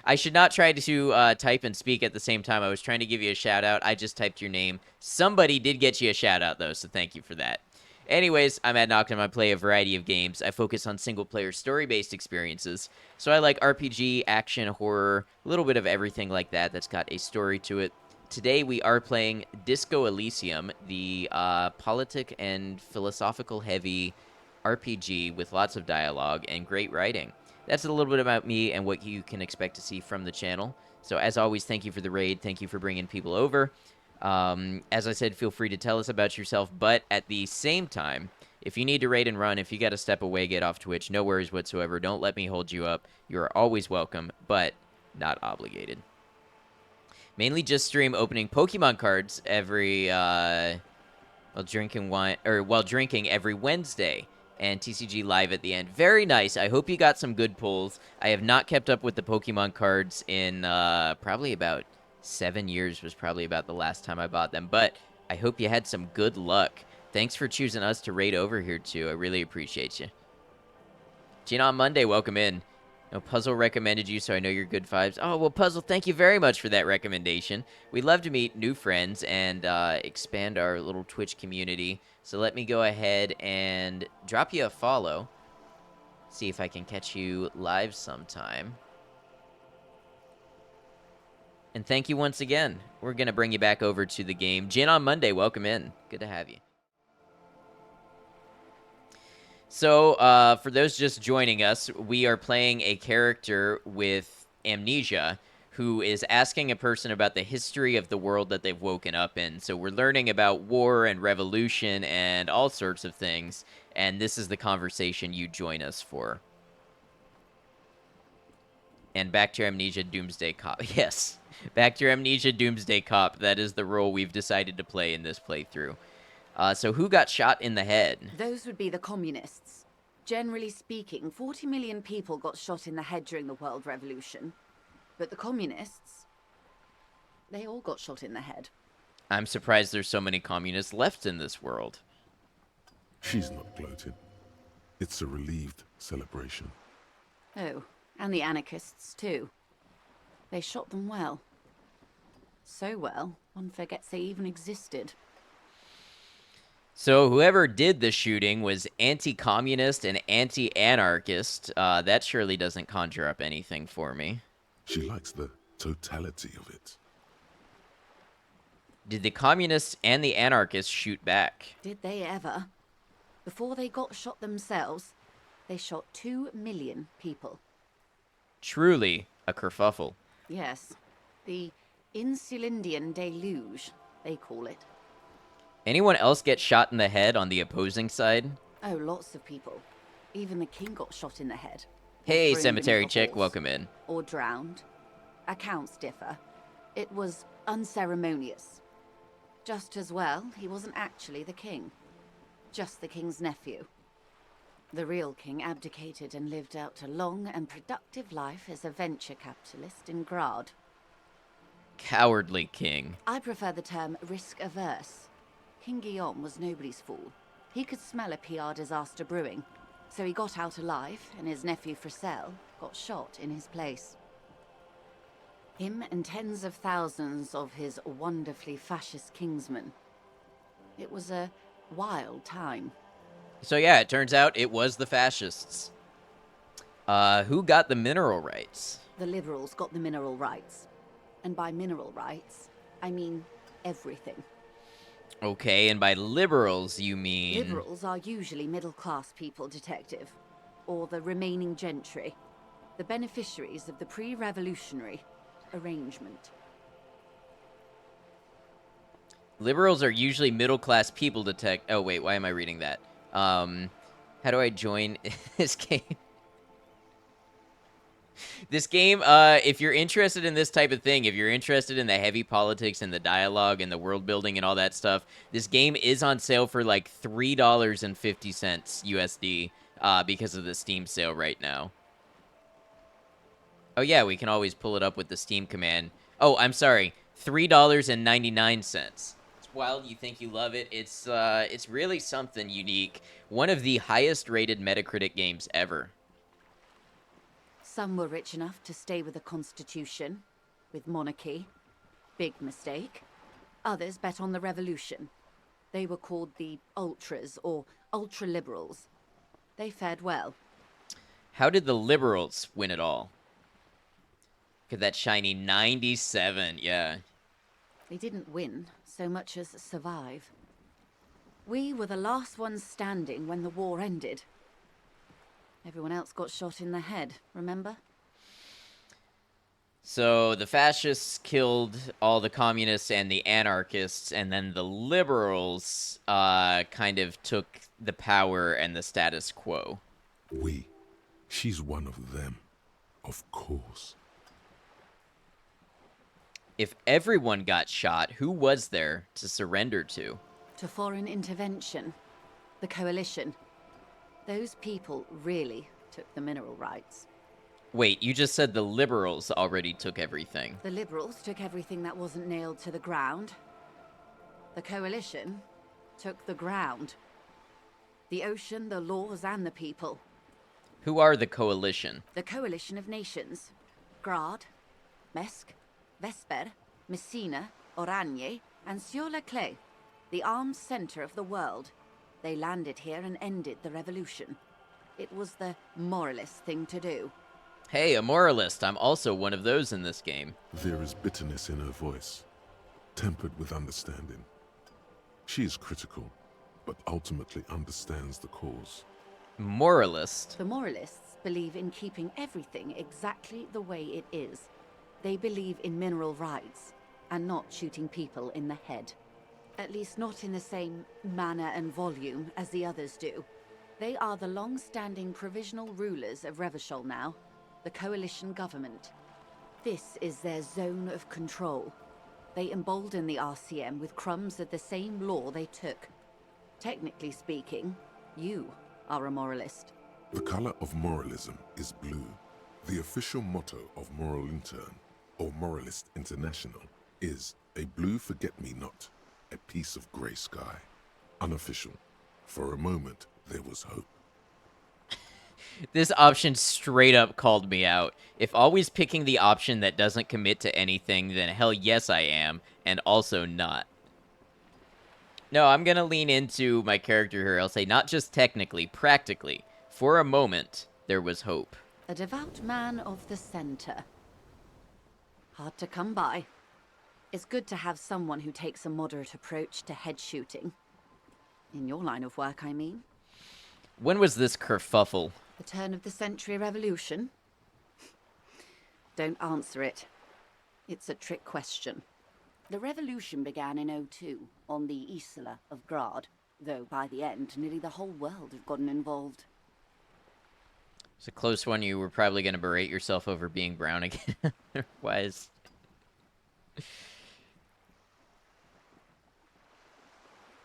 I should not try to type and speak at the same time. I was trying to give you a shout out. I just typed your name. Somebody did get you a shout out though, so thank you for that. Anyways, I'm Adnoct and I play a variety of games. I focus on single-player story-based experiences. So I like RPG, action, horror, a little bit of everything like that that's got a story to it. Today we are playing Disco Elysium, the politic and philosophical-heavy RPG with lots of dialogue and great writing. That's a little bit about me and what you can expect to see from the channel. So as always, thank you for the raid. Thank you for bringing people over. As I said, feel free to tell us about yourself, but at the same time, if you need to raid and run, if you got to step away, get off Twitch, no worries whatsoever. Don't let me hold you up. You are always welcome, but not obligated. Mainly just stream opening Pokemon cards every, while drinking every Wednesday, and TCG live at the end. Very nice. I hope you got some good pulls. I have not kept up with the Pokemon cards in, probably about 7 years was probably about the last time I bought them, but I hope you had some good luck. Thanks for choosing us to raid over here, too. I really appreciate you. Gina on Monday, welcome in. No, Puzzle recommended you, so I know you're good vibes. Oh, well, Puzzle, thank you very much for that recommendation. We love to meet new friends and expand our little Twitch community. So let me go ahead and drop you a follow. See if I can catch you live sometime. And thank you once again. We're going to bring you back over to the game. Jin on Monday, welcome in. Good to have you. So, for those just joining us, we are playing a character with amnesia who is asking a person about the history of the world that they've woken up in. So we're learning about war and revolution and all sorts of things, and this is the conversation you join us for. And back to your Amnesia Doomsday Cop. Yes, back to your Amnesia Doomsday Cop. That is the role we've decided to play in this playthrough. So who got shot in the head? Those would be the communists. Generally speaking, 40 million people got shot in the head during the World Revolution. But the communists, they all got shot in the head. I'm surprised there's so many communists left in this world. She's not gloating. It's a relieved celebration. Oh, and the anarchists too. They shot them well. So well, one forgets they even existed. So whoever did the shooting was anti-communist and anti-anarchist. That surely doesn't conjure up anything for me. She likes the totality of it. Did the communists and the anarchists shoot back? Did they ever? Before they got shot themselves, they shot 2 million people. Truly a kerfuffle. Yes, the Insulindian deluge, they call it. Anyone else get shot in the head on the opposing side? Oh, lots of people. Even the king got shot in the head. Hey, Thrown cemetery beneath a chick, horse. welcome in. Or drowned. Accounts differ. It was unceremonious. Just as well, he wasn't actually the king. Just the king's nephew. The real king abdicated and lived out a long and productive life as a venture capitalist in Grad. Cowardly king. I prefer the term risk-averse. King Guillaume was nobody's fool. He could smell a PR disaster brewing, so he got out alive, and his nephew Fricelle got shot in his place. Him and tens of thousands of his wonderfully fascist kingsmen. It was a wild time. So yeah, it turns out it was the fascists. Who got the mineral rights? The liberals got the mineral rights. And by mineral rights, I mean everything. Okay, and by liberals you mean... Liberals are usually middle-class people, Detective. Or the remaining gentry. The beneficiaries of the pre-revolutionary arrangement. Liberals are usually middle-class people, Oh, wait, why am I reading that? How do I join this game? This game, if you're interested in this type of thing, if you're interested in the heavy politics and the dialogue and the world building and all that stuff, this game is on sale for like $3.50 USD because of the Steam sale right now. Oh yeah, we can always pull it up with the Steam command. Oh, I'm sorry, $3.99. It's wild. You think you love it? It's really something unique. One of the highest rated Metacritic games ever. Some were rich enough to stay with the Constitution, with monarchy. Big mistake. Others bet on the revolution. They were called the Ultras, or Ultra-Liberals. They fared well. How did the liberals win it all? Look at that shiny 97, yeah. They didn't win so much as survive. We were the last ones standing when the war ended. Everyone else got shot in the head, remember? So the fascists killed all the communists and the anarchists, and then the liberals kind of took the power and the status quo. She's one of them, of course. If everyone got shot, who was there to surrender to? To foreign intervention. The coalition. Those people really took the mineral rights. Wait, you just said the liberals already took everything. The liberals took everything that wasn't nailed to the ground. The coalition took the ground. The ocean, the laws, and the people. Who are the coalition? The coalition of nations. Grad, Mesk, Vesper, Messina, Oranje, and Sur-la-Clay. The arms center of the world. They landed here and ended the revolution. It was the moralist thing to do. Hey, a moralist. I'm also one of those in this game. There is bitterness in her voice, tempered with understanding. She is critical, but ultimately understands the cause. Moralist? The moralists believe in keeping everything exactly the way it is. They believe in mineral rights, and not shooting people in the head. At least not in the same manner and volume as the others do. They are the long-standing provisional rulers of Revachol now, the coalition government. This is their zone of control. They embolden the RCM with crumbs of the same law they took. Technically speaking, you are a moralist. The color of moralism is blue. The official motto of Moral Intern, or Moralist International, is a blue forget-me-not a piece of grey sky. Unofficial. For a moment, there was hope. This option straight up called me out. If always picking the option that doesn't commit to anything, then hell yes I am, and also not. No, I'm gonna lean into my character here. I'll say not just technically, practically. For a moment, there was hope. A devout man of the center. Hard to come by. It's good to have someone who takes a moderate approach to head shooting. In your line of work, I mean. When was this kerfuffle? The turn of the century revolution? Don't answer it. It's a trick question. The revolution began in '02 on the Isla of Grad, though by the end, nearly the whole world had gotten involved. It's a close one. You were probably going to berate yourself over being brown again. Wise.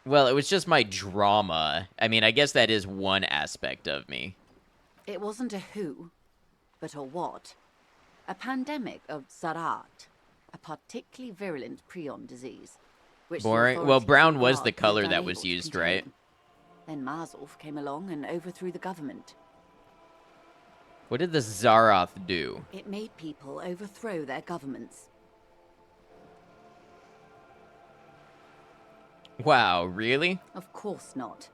Well, it was just my drama. I mean, I guess that is one aspect of me. It wasn't a who, but a what. A pandemic of Zarat, a particularly virulent prion disease. Which the Boring. Well, authorities brown in was Grad the proved color that unable was to used, contain. right? Then Marzolf came along and overthrew the government. What did the Zaroth do? It made people overthrow their governments. Wow, really? Of course not.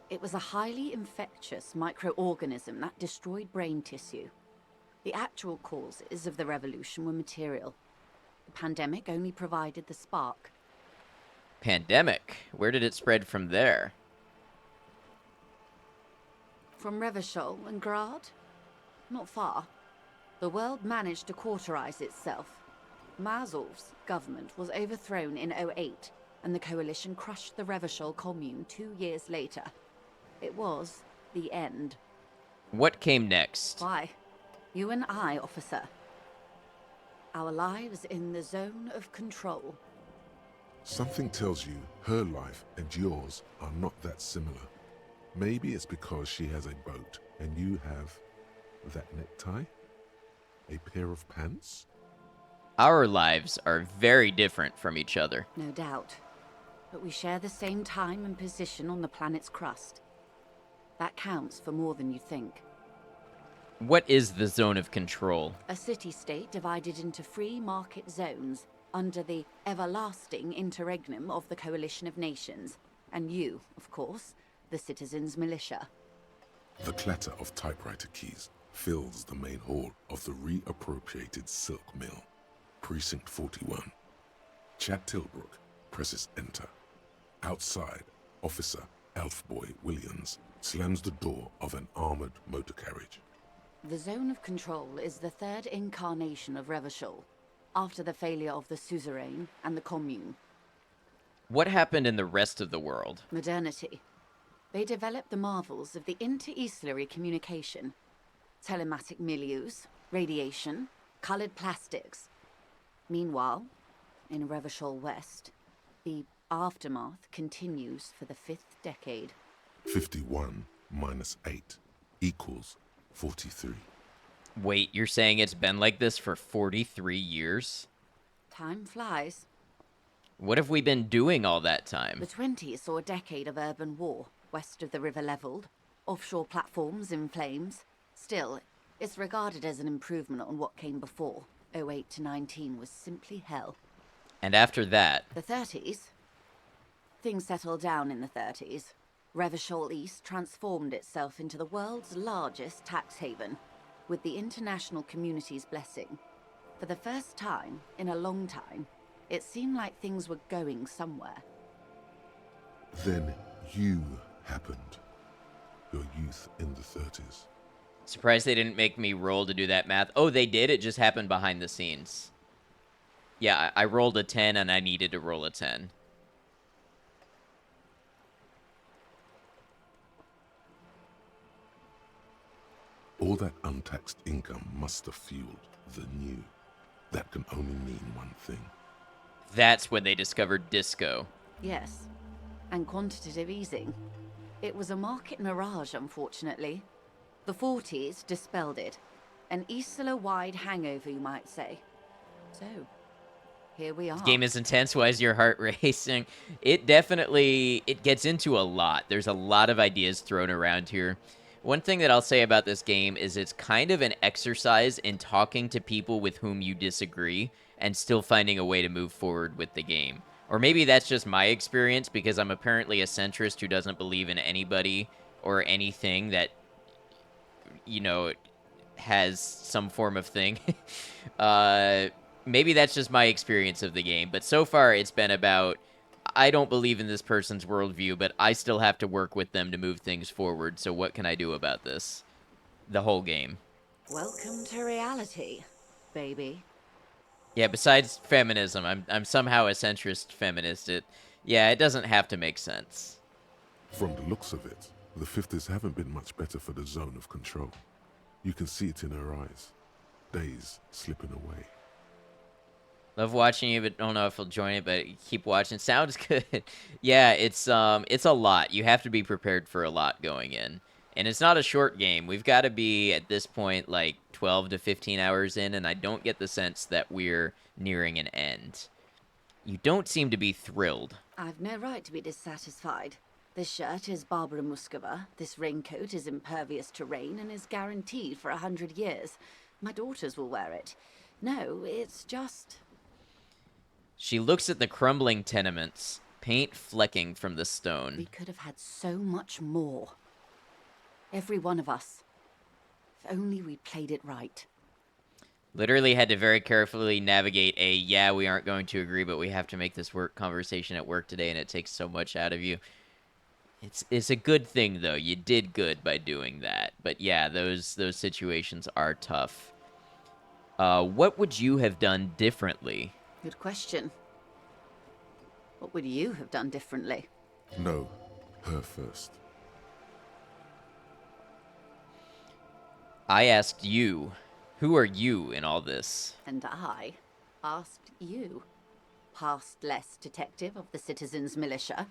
It was a highly infectious microorganism that destroyed brain tissue. The actual causes of the revolution were material. The pandemic only provided the spark. Pandemic? Where did it spread from there? From Revachol and Grad? Not far. The world managed to cauterize itself. Marzolf's government was overthrown in '08, and the coalition crushed the Revachol commune 2 years later. It was the end. What came next? Why? You and I, officer. Our lives in the zone of control. Something tells you her life and yours are not that similar. Maybe it's because she has a boat and you have that necktie? A pair of pants? Our lives are very different from each other. No doubt. But we share the same time and position on the planet's crust. That counts for more than you think. What is the zone of control? A city-state divided into free market zones under the everlasting interregnum of the Coalition of Nations. And you, of course, the citizens' militia. The clatter of typewriter keys fills the main hall of the reappropriated silk mill. Precinct 41. Chad Tilbrook presses enter. Outside, Officer Elfboy Williams slams the door of an armored motor carriage. The zone of control is the third incarnation of Revachol, after the failure of the suzerain and the commune. What happened in the rest of the world? Modernity. They developed the marvels of the inter-easlary communication. Telematic milieus, radiation, colored plastics. Meanwhile, in Revachol West, the aftermath continues for the 5th decade. 51 minus 8 equals 43. Wait, you're saying it's been like this for 43 years? Time flies. What have we been doing all that time? The 20s saw a decade of urban war, west of the river leveled, offshore platforms in flames. Still, it's regarded as an improvement on what came before. '08 to '19 was simply hell. And after that? The 30s? Things settled down in the 30s. Revachol East transformed itself into the world's largest tax haven, with the international community's blessing. For the first time in a long time, it seemed like things were going somewhere. Then you happened. Your youth in the 30s. Surprised they didn't make me roll to do that math. Oh, they did? It just happened behind the scenes. Yeah, I rolled a 10 and I needed to roll a 10. All that untaxed income must have fueled the new. That can only mean one thing. That's when they discovered disco. Yes, and quantitative easing. It was a market mirage, unfortunately. The 40s dispelled it. An Isla-wide hangover, you might say. So, here we are. The game is intense. Why is your heart racing? It definitely, it gets into a lot. There's a lot of ideas thrown around here. One thing that I'll say about this game is it's kind of an exercise in talking to people with whom you disagree and still finding a way to move forward with the game. Or maybe that's just my experience because I'm apparently a centrist who doesn't believe in anybody or anything that, you know, has some form of thing. Maybe that's just my experience of the game, but so far it's been about, I don't believe in this person's worldview, but I still have to work with them to move things forward, so what can I do about this? The whole game. Welcome to reality, baby. Yeah, besides feminism, I'm somehow a centrist feminist. It doesn't have to make sense. From the looks of it, the 50s haven't been much better for the zone of control. You can see it in her eyes. Days slipping away. Love watching you, but don't know if I'll join it, but keep watching. Sounds good. Yeah, it's a lot. You have to be prepared for a lot going in. And it's not a short game. We've got to be, at this point, like 12 to 15 hours in, and I don't get the sense that we're nearing an end. You don't seem to be thrilled. I've no right to be dissatisfied. This shirt is Barbara Muscova. This raincoat is impervious to rain and is guaranteed for 100 years. My daughters will wear it. No, it's just... She looks at the crumbling tenements, paint flecking from the stone. We could have had so much more. Every one of us. If only we played it right. Literally had to very carefully navigate a, yeah, we aren't going to agree, but we have to make this work conversation at work today, and it takes so much out of you. It's a good thing, though. You did good by doing that. But yeah, those situations are tough. What would you have done differently? Good question. What would you have done differently? No, her first. I asked you, who are you in all this? And I asked you, past less detective of the citizens' militia,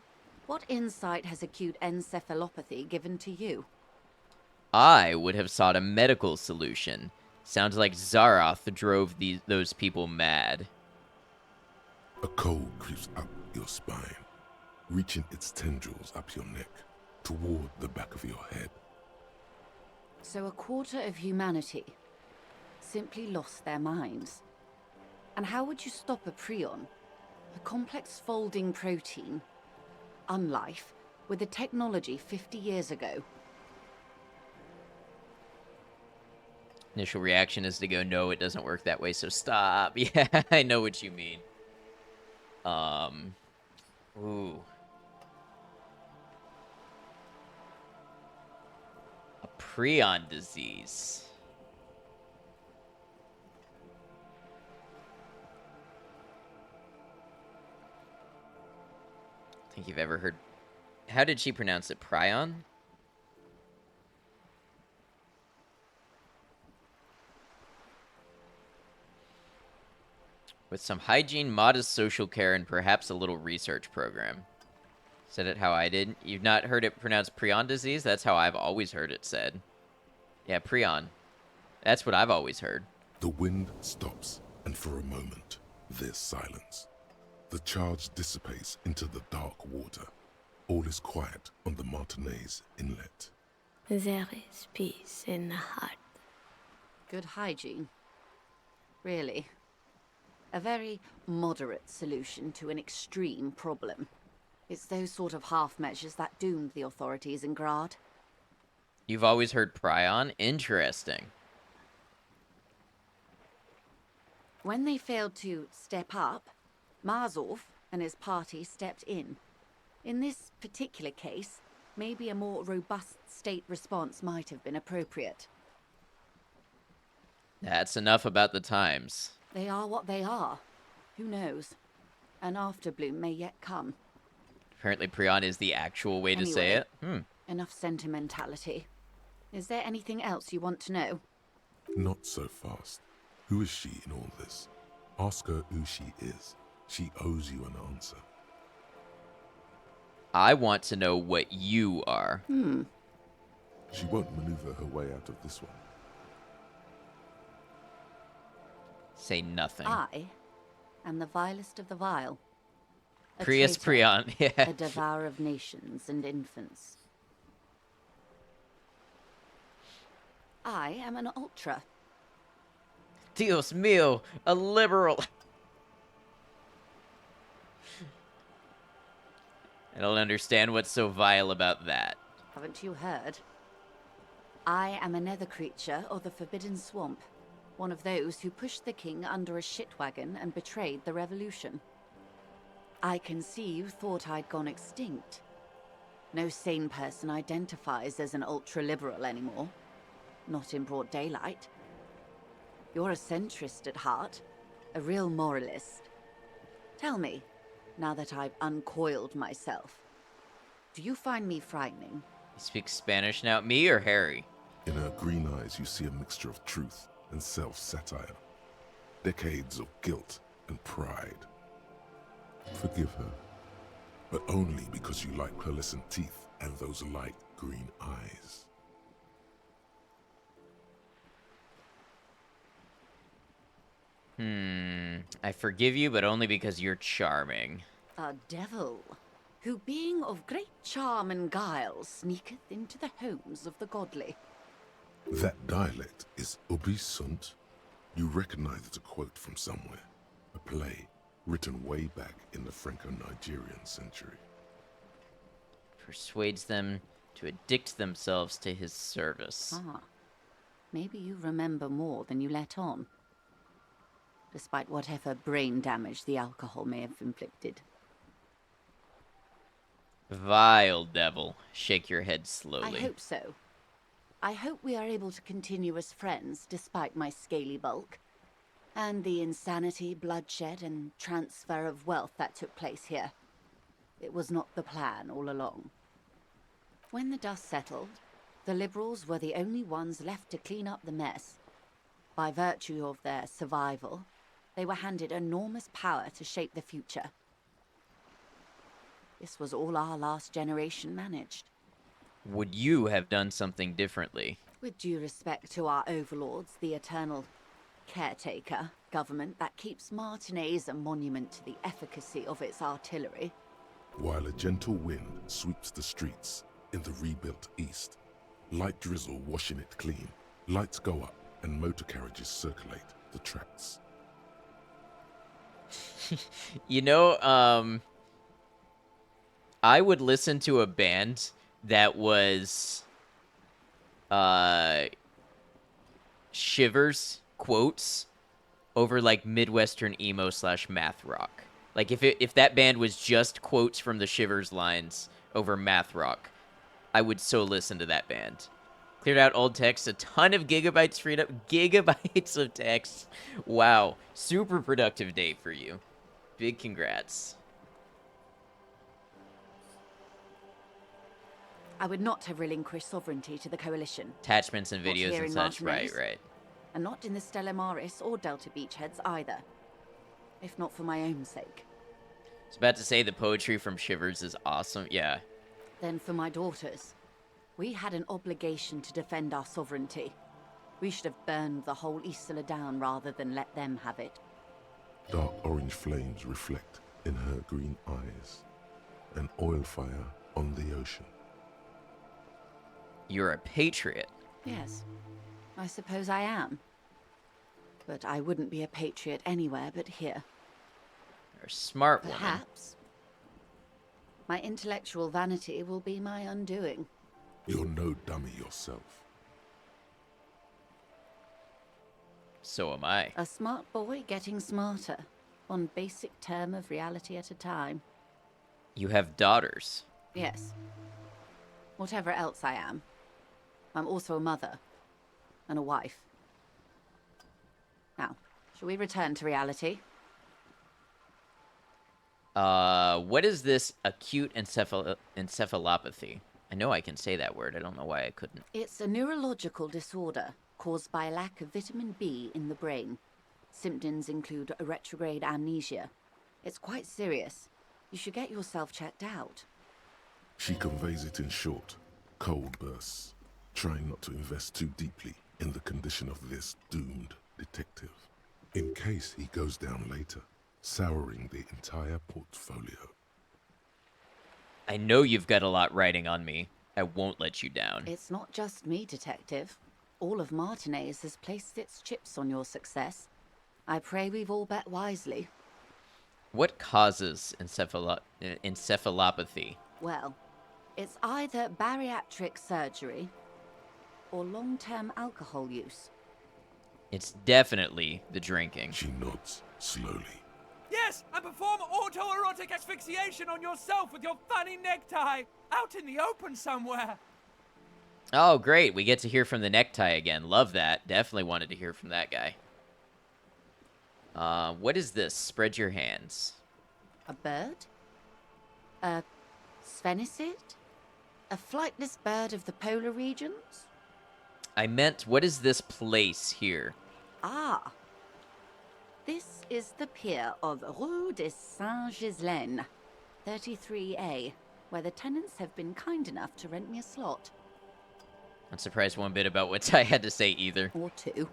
what insight has acute encephalopathy given to you? I would have sought a medical solution. Sounds like Zaroth drove those people mad. A cold creeps up your spine, reaching its tendrils up your neck, toward the back of your head. So a quarter of humanity simply lost their minds. And how would you stop a prion, a complex folding protein, unlife, with a technology 50 years ago? Initial reaction is to go, no, it doesn't work that way, so stop. Yeah, I know what you mean. Ooh. A prion disease. I think you've ever heard... How did she pronounce it? Prion? With some hygiene, modest social care, and perhaps a little research program. Said it how I did. You've not heard it pronounced prion disease? That's how I've always heard it said. Yeah, prion. That's what I've always heard. The wind stops, and for a moment, there's silence. The charge dissipates into the dark water. All is quiet on the Martinez Inlet. There is peace in the heart. Good hygiene. Really. A very moderate solution to an extreme problem. It's those sort of half measures that doomed the authorities in Grad. You've always heard prion? Interesting. When they failed to step up, Marzov and his party stepped in. In this particular case, maybe a more robust state response might have been appropriate. That's enough about the times. They are what they are. Who knows? An afterbloom may yet come. Apparently prion is the actual way to say it. Enough sentimentality. Is there anything else you want to know? Not so fast. Who is she in all this? Ask her who she is. She owes you an answer. I want to know what you are. She won't maneuver her way out of this one. Say nothing. I and the vilest of the vile. A Prius traitor, Prion, yeah. a devourer of nations and infants. I am an ultra. Dios mío, a liberal. I don't understand what's so vile about that. Haven't you heard? I am a nether creature of the Forbidden Swamp, one of those who pushed the king under a shit wagon and betrayed the revolution. I conceive thought I'd gone extinct. No sane person identifies as an ultra-liberal anymore. Not in broad daylight. You're a centrist at heart, a real moralist. Tell me, now that I've uncoiled myself, do you find me frightening? You speak Spanish now? Me or Harry? In her green eyes, you see a mixture of truth and self-satire. Decades of guilt and pride. Forgive her, but only because you like pearlescent teeth and those light green eyes. I forgive you, but only because you're charming. A devil, who being of great charm and guile, sneaketh into the homes of the godly. That dialect is ubi sunt. You recognize it's a quote from somewhere. A play written way back in the Franco-Nigerian century. Persuades them to addict themselves to his service. Ah, maybe you remember more than you let on. Despite whatever brain damage the alcohol may have inflicted. Vile devil. Shake your head I slowly. hope so. I hope we are able to continue as friends despite my scaly bulk. And the insanity, bloodshed, and transfer of wealth that took place here. It was not the plan all along. When the dust settled, the liberals were the only ones left to clean up the mess. By virtue of their survival, they were handed enormous power to shape the future. This was all our last generation managed. Would you have done something differently? With due respect to our overlords, the eternal caretaker government that keeps Martinez a monument to the efficacy of its artillery. While a gentle wind sweeps the streets in the rebuilt east, light drizzle washing it clean, lights go up and motor carriages circulate the tracks. You know, I would listen to a band that was Shivers quotes over like Midwestern emo / math rock. Like if that band was just quotes from the Shivers lines over math rock, I would so listen to that band. Cleared out old text, a ton of gigabytes freed up, gigabytes of text. Wow, super productive day for you. Big congrats. I would not have relinquished sovereignty to the Coalition. Attachments and Not videos here and in such, Martinez. right. And not in the Stella Maris or Delta Beachheads either. If not for my own sake. I was about to say the poetry from Shivers is awesome. Yeah. Then for my daughters. We had an obligation to defend our sovereignty. We should have burned the whole Isola down rather than let them have it. Dark orange flames reflect in her green eyes. An oil fire on the ocean. You're a patriot. Yes, I suppose I am. But I wouldn't be a patriot anywhere but here. You're a smart woman. Perhaps. My intellectual vanity will be my undoing. You're no dummy yourself. So am I. A smart boy getting smarter. One basic term of reality at a time. You have daughters. Yes. Whatever else I am. I'm also a mother. And a wife. Now, shall we return to reality? What is this acute encephalopathy? I know I can say that word. I don't know why I couldn't. It's a neurological disorder caused by a lack of vitamin B in the brain. Symptoms include a retrograde amnesia. It's quite serious. You should get yourself checked out. She conveys it in short, cold bursts, trying not to invest too deeply in the condition of this doomed detective. In case he goes down later, souring the entire portfolio. I know you've got a lot riding on me. I won't let you down. It's not just me, Detective. All of Martinez has placed its chips on your success. I pray we've all bet wisely. What causes encephalopathy? Well, it's either bariatric surgery or long-term alcohol use. It's definitely the drinking. She nods slowly. Yes, and perform autoerotic asphyxiation on yourself with your funny necktie, out in the open somewhere. Oh, great. We get to hear from the necktie again. Love that. Definitely wanted to hear from that guy. What is this? Spread your hands. A bird? A sphenicid? A flightless bird of the polar regions? I meant, what is this place here? Ah. This is the pier of Rue de Saint-Ghislain, 33A, where the tenants have been kind enough to rent me a slot. Not surprised one bit about what I had to say either. Or two.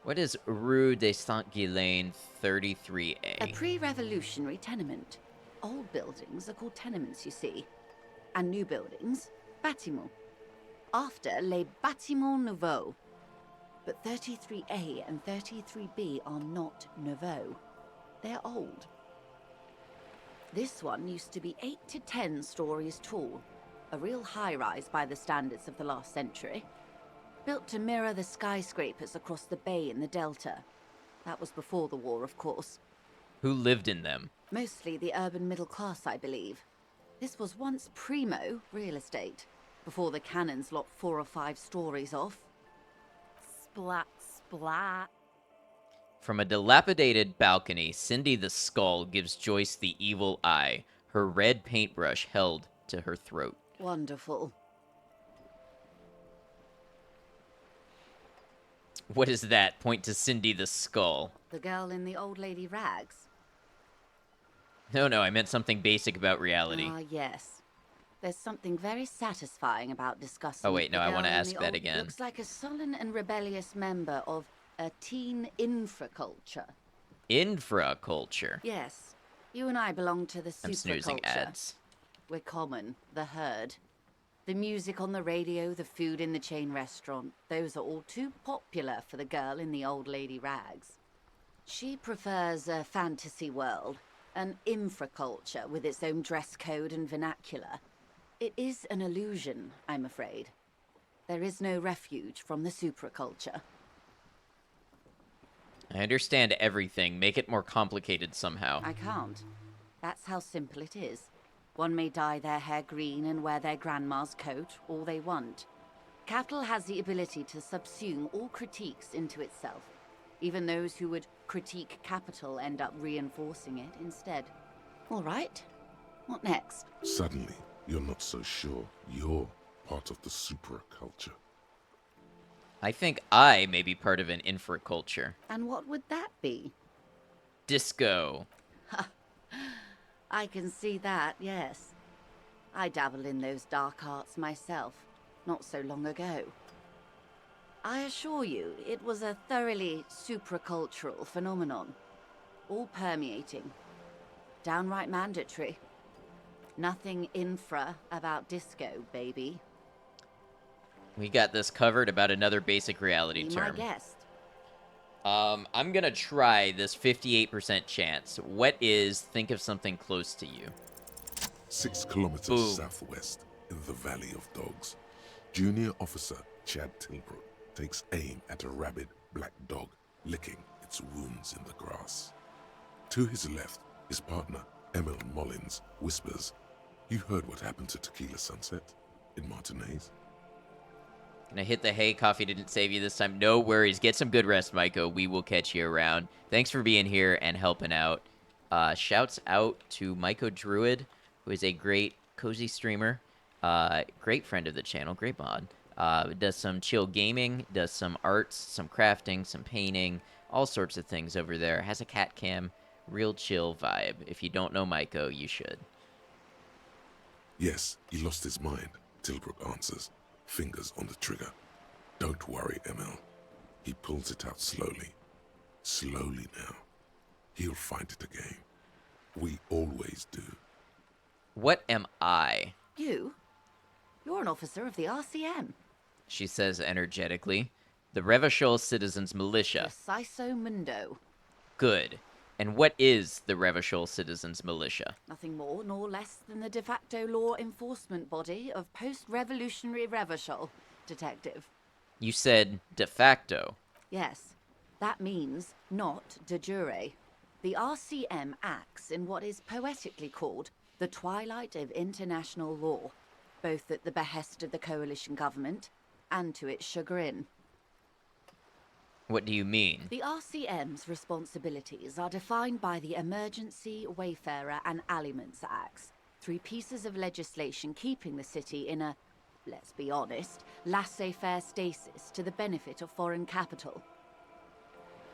What is Rue de Saint-Ghislain 33A? A pre-revolutionary tenement. Old buildings are called tenements, you see. And new buildings, bâtiments. After les bâtiments nouveaux. But 33A and 33B are not nouveaux. They're old. This one used to be 8 to 10 stories tall. A real high-rise by the standards of the last century. Built to mirror the skyscrapers across the bay in the Delta. That was before the war, of course. Who lived in them? Mostly the urban middle class, I believe. This was once primo real estate, before the cannons lopped 4 or 5 stories off. Splat, splat. From a dilapidated balcony, Cindy the Skull gives Joyce the evil eye, her red paintbrush held to her throat. Wonderful. What is that? Point to Cindy the Skull. The girl in the old lady rags. No, I meant something basic about reality. Ah, yes. There's something very satisfying about discussing. Oh, wait, no, the I want to girl in ask the that old- again. Looks like a sullen and rebellious member of a teen infraculture. Infraculture. Yes. You and I belong to the I'm snoozing superculture. ads. We're common, the herd. The music on the radio, the food in the chain restaurant, those are all too popular for the girl in the old lady rags. She prefers a fantasy world, an infraculture with its own dress code and vernacular. It is an illusion, I'm afraid. There is no refuge from the supraculture. I understand everything. Make it more complicated somehow. I can't. That's how simple it is. One may dye their hair green and wear their grandma's coat all they want. Capital has the ability to subsume all critiques into itself. Even those who would critique capital end up reinforcing it instead. All right. What next? Suddenly, you're not so sure you're part of the supraculture. I think I may be part of an infraculture. And what would that be? Disco. I can see that, yes. I dabbled in those dark arts myself, not so long ago. I assure you, it was a thoroughly supracultural phenomenon. All permeating. Downright mandatory. Nothing infra about disco, baby. We got this covered about another basic reality Be term. my guest. I'm gonna try this 58% chance. What is, think of something close to you? 6 kilometers Boom. southwest, in the Valley of Dogs, Junior Officer Chad Tilbrook takes aim at a rabid black dog licking its wounds in the grass. To his left, his partner, Emil Mullins, whispers, "You heard what happened to Tequila Sunset in Martinez?" Gonna hit the hay. Coffee didn't save you this time. No worries. Get some good rest, Maiko. We will catch you around. Thanks for being here and helping out. Shouts out to Maiko Druid, who is a great cozy streamer. Great friend of the channel. Great mod. Does some chill gaming. Does some arts, some crafting, some painting. All sorts of things over there. Has a cat cam. Real chill vibe. If you don't know Maiko, you should. "Yes, he lost his mind," Tilbrook answers, fingers on the trigger. "Don't worry, Emil." He pulls it out slowly. Slowly now. he'll find it again. We always do. What am I? You? You're an officer of the RCM. She says energetically. The Revachol Citizens Militia. Preciso mundo. Good. And what is the Revachol Citizens Militia? Nothing more nor less than the de facto law enforcement body of post-revolutionary Revachol, Detective. You said de facto. Yes, that means not de jure. The RCM acts in what is poetically called the twilight of international law, both at the behest of the coalition government and to its chagrin. What do you mean? The RCM's responsibilities are defined by the Emergency, Wayfarer and Aliments Acts, 3 pieces of legislation keeping the city in a, let's be honest, laissez-faire stasis to the benefit of foreign capital.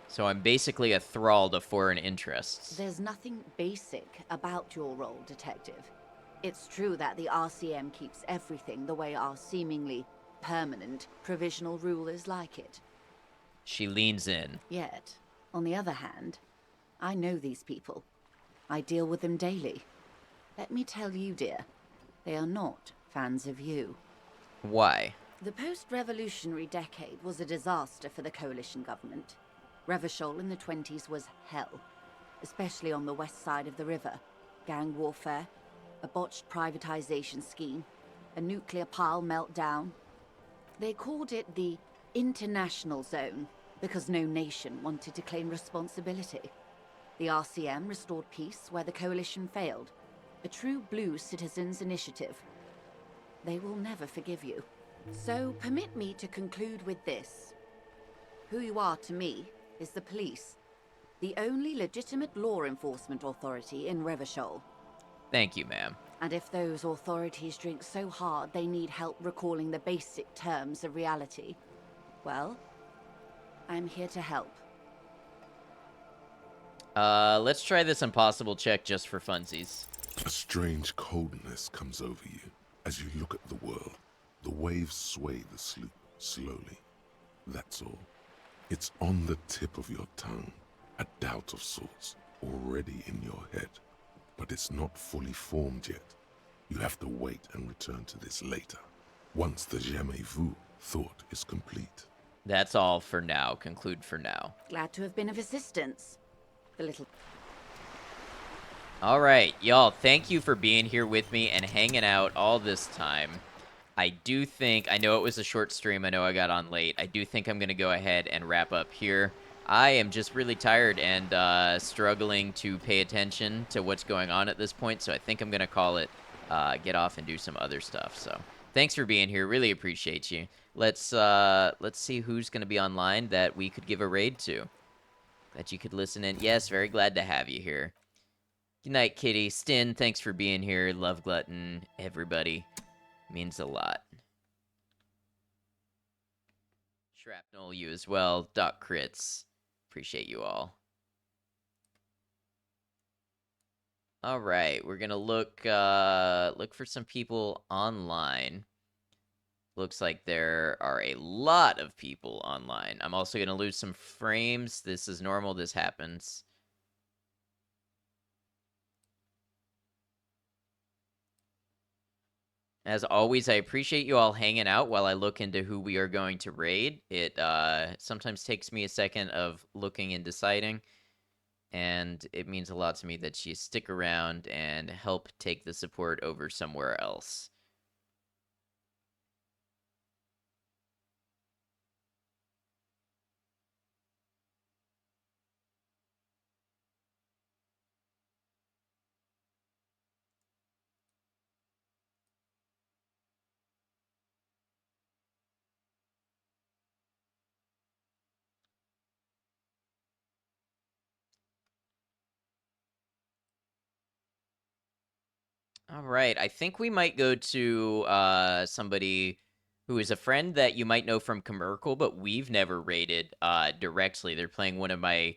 So I'm basically a thrall to foreign interests. There's nothing basic about your role, Detective. It's true that the RCM keeps everything the way our seemingly permanent provisional rulers like it. She leans in. Yet, on the other hand, I know these people. I deal with them daily. Let me tell you, dear, they are not fans of you. Why? The post-revolutionary decade was a disaster for the coalition government. Revachol in the 20s was hell, especially on the west side of the river. Gang warfare, a botched privatization scheme, a nuclear pile meltdown. They called it the international zone because no nation wanted to claim responsibility. The RCM restored peace where the coalition failed. A true blue citizens' initiative. They will never forgive you. So permit me to conclude with this. Who you are to me is the police, the only legitimate law enforcement authority in Revachol. Thank you, ma'am. And if those authorities drink so hard they need help recalling the basic terms of reality, well, I'm here to help. Let's try this impossible check just for funsies. A strange coldness comes over you as you look at the world. The waves sway the sloop slowly. That's all. It's on the tip of your tongue, a doubt of sorts, already in your head. But it's not fully formed yet. You have to wait and return to this later, once the jamais vu thought is complete. That's all for now. Conclude for now. Glad to have been of assistance. The little... All right, y'all, thank you for being here with me and hanging out all this time. I do think, I know it was a short stream, I know I got on late. I do think I'm going to go ahead and wrap up here. I am just really tired and struggling to pay attention to what's going on at this point, so I think I'm going to call it, get off and do some other stuff. So thanks for being here. Really appreciate you. Let's see who's going to be online that we could give a raid to. That you could listen in. Yes, very glad to have you here. Good night, Kitty. Stin, thanks for being here. Love Glutton, everybody. Means a lot. Shrapnel, you as well. Doc Crits. Appreciate you all. All right, we're gonna look for some people online. Looks like there are a lot of people online. I'm also gonna lose some frames. This is normal. This happens. As always, I appreciate you all hanging out while I look into who we are going to raid. It sometimes takes me a second of looking and deciding, and it means a lot to me that you stick around and help take the support over somewhere else. All right, I think we might go to somebody who is a friend that you might know from Commercial, but we've never raided directly. They're playing one of my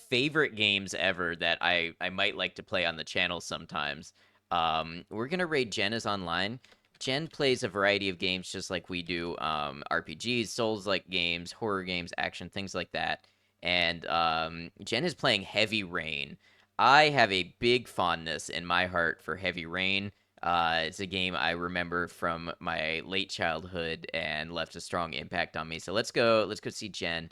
favorite games ever that I might like to play on the channel sometimes. We're gonna raid Jen is online. Jen plays a variety of games just like we do, RPGs, Souls-like games, horror games, action, things like that. and Jen is playing Heavy Rain. I have a big fondness in my heart for Heavy Rain. It's a game I remember from my late childhood and left a strong impact on me. So let's go see Jen.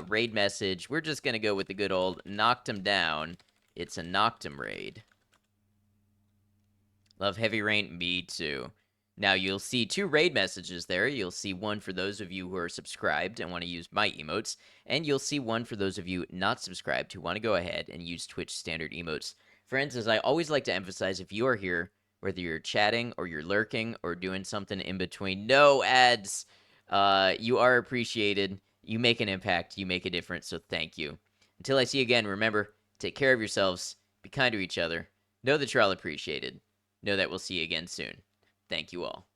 Raid message. We're just gonna go with the good old knocked him down. It's a knocked him raid. Love Heavy Rain. Me too. Now you'll see 2 raid messages there. You'll see one for those of you who are subscribed and want to use my emotes, and you'll see one for those of you not subscribed who want to go ahead and use Twitch standard emotes. Friends, as I always like to emphasize, if you are here, whether you're chatting or you're lurking or doing something in between, no ads, you are appreciated. You make an impact. You make a difference, so thank you. Until I see you again, remember, take care of yourselves, be kind to each other, know that you're all appreciated, know that we'll see you again soon. Thank you all.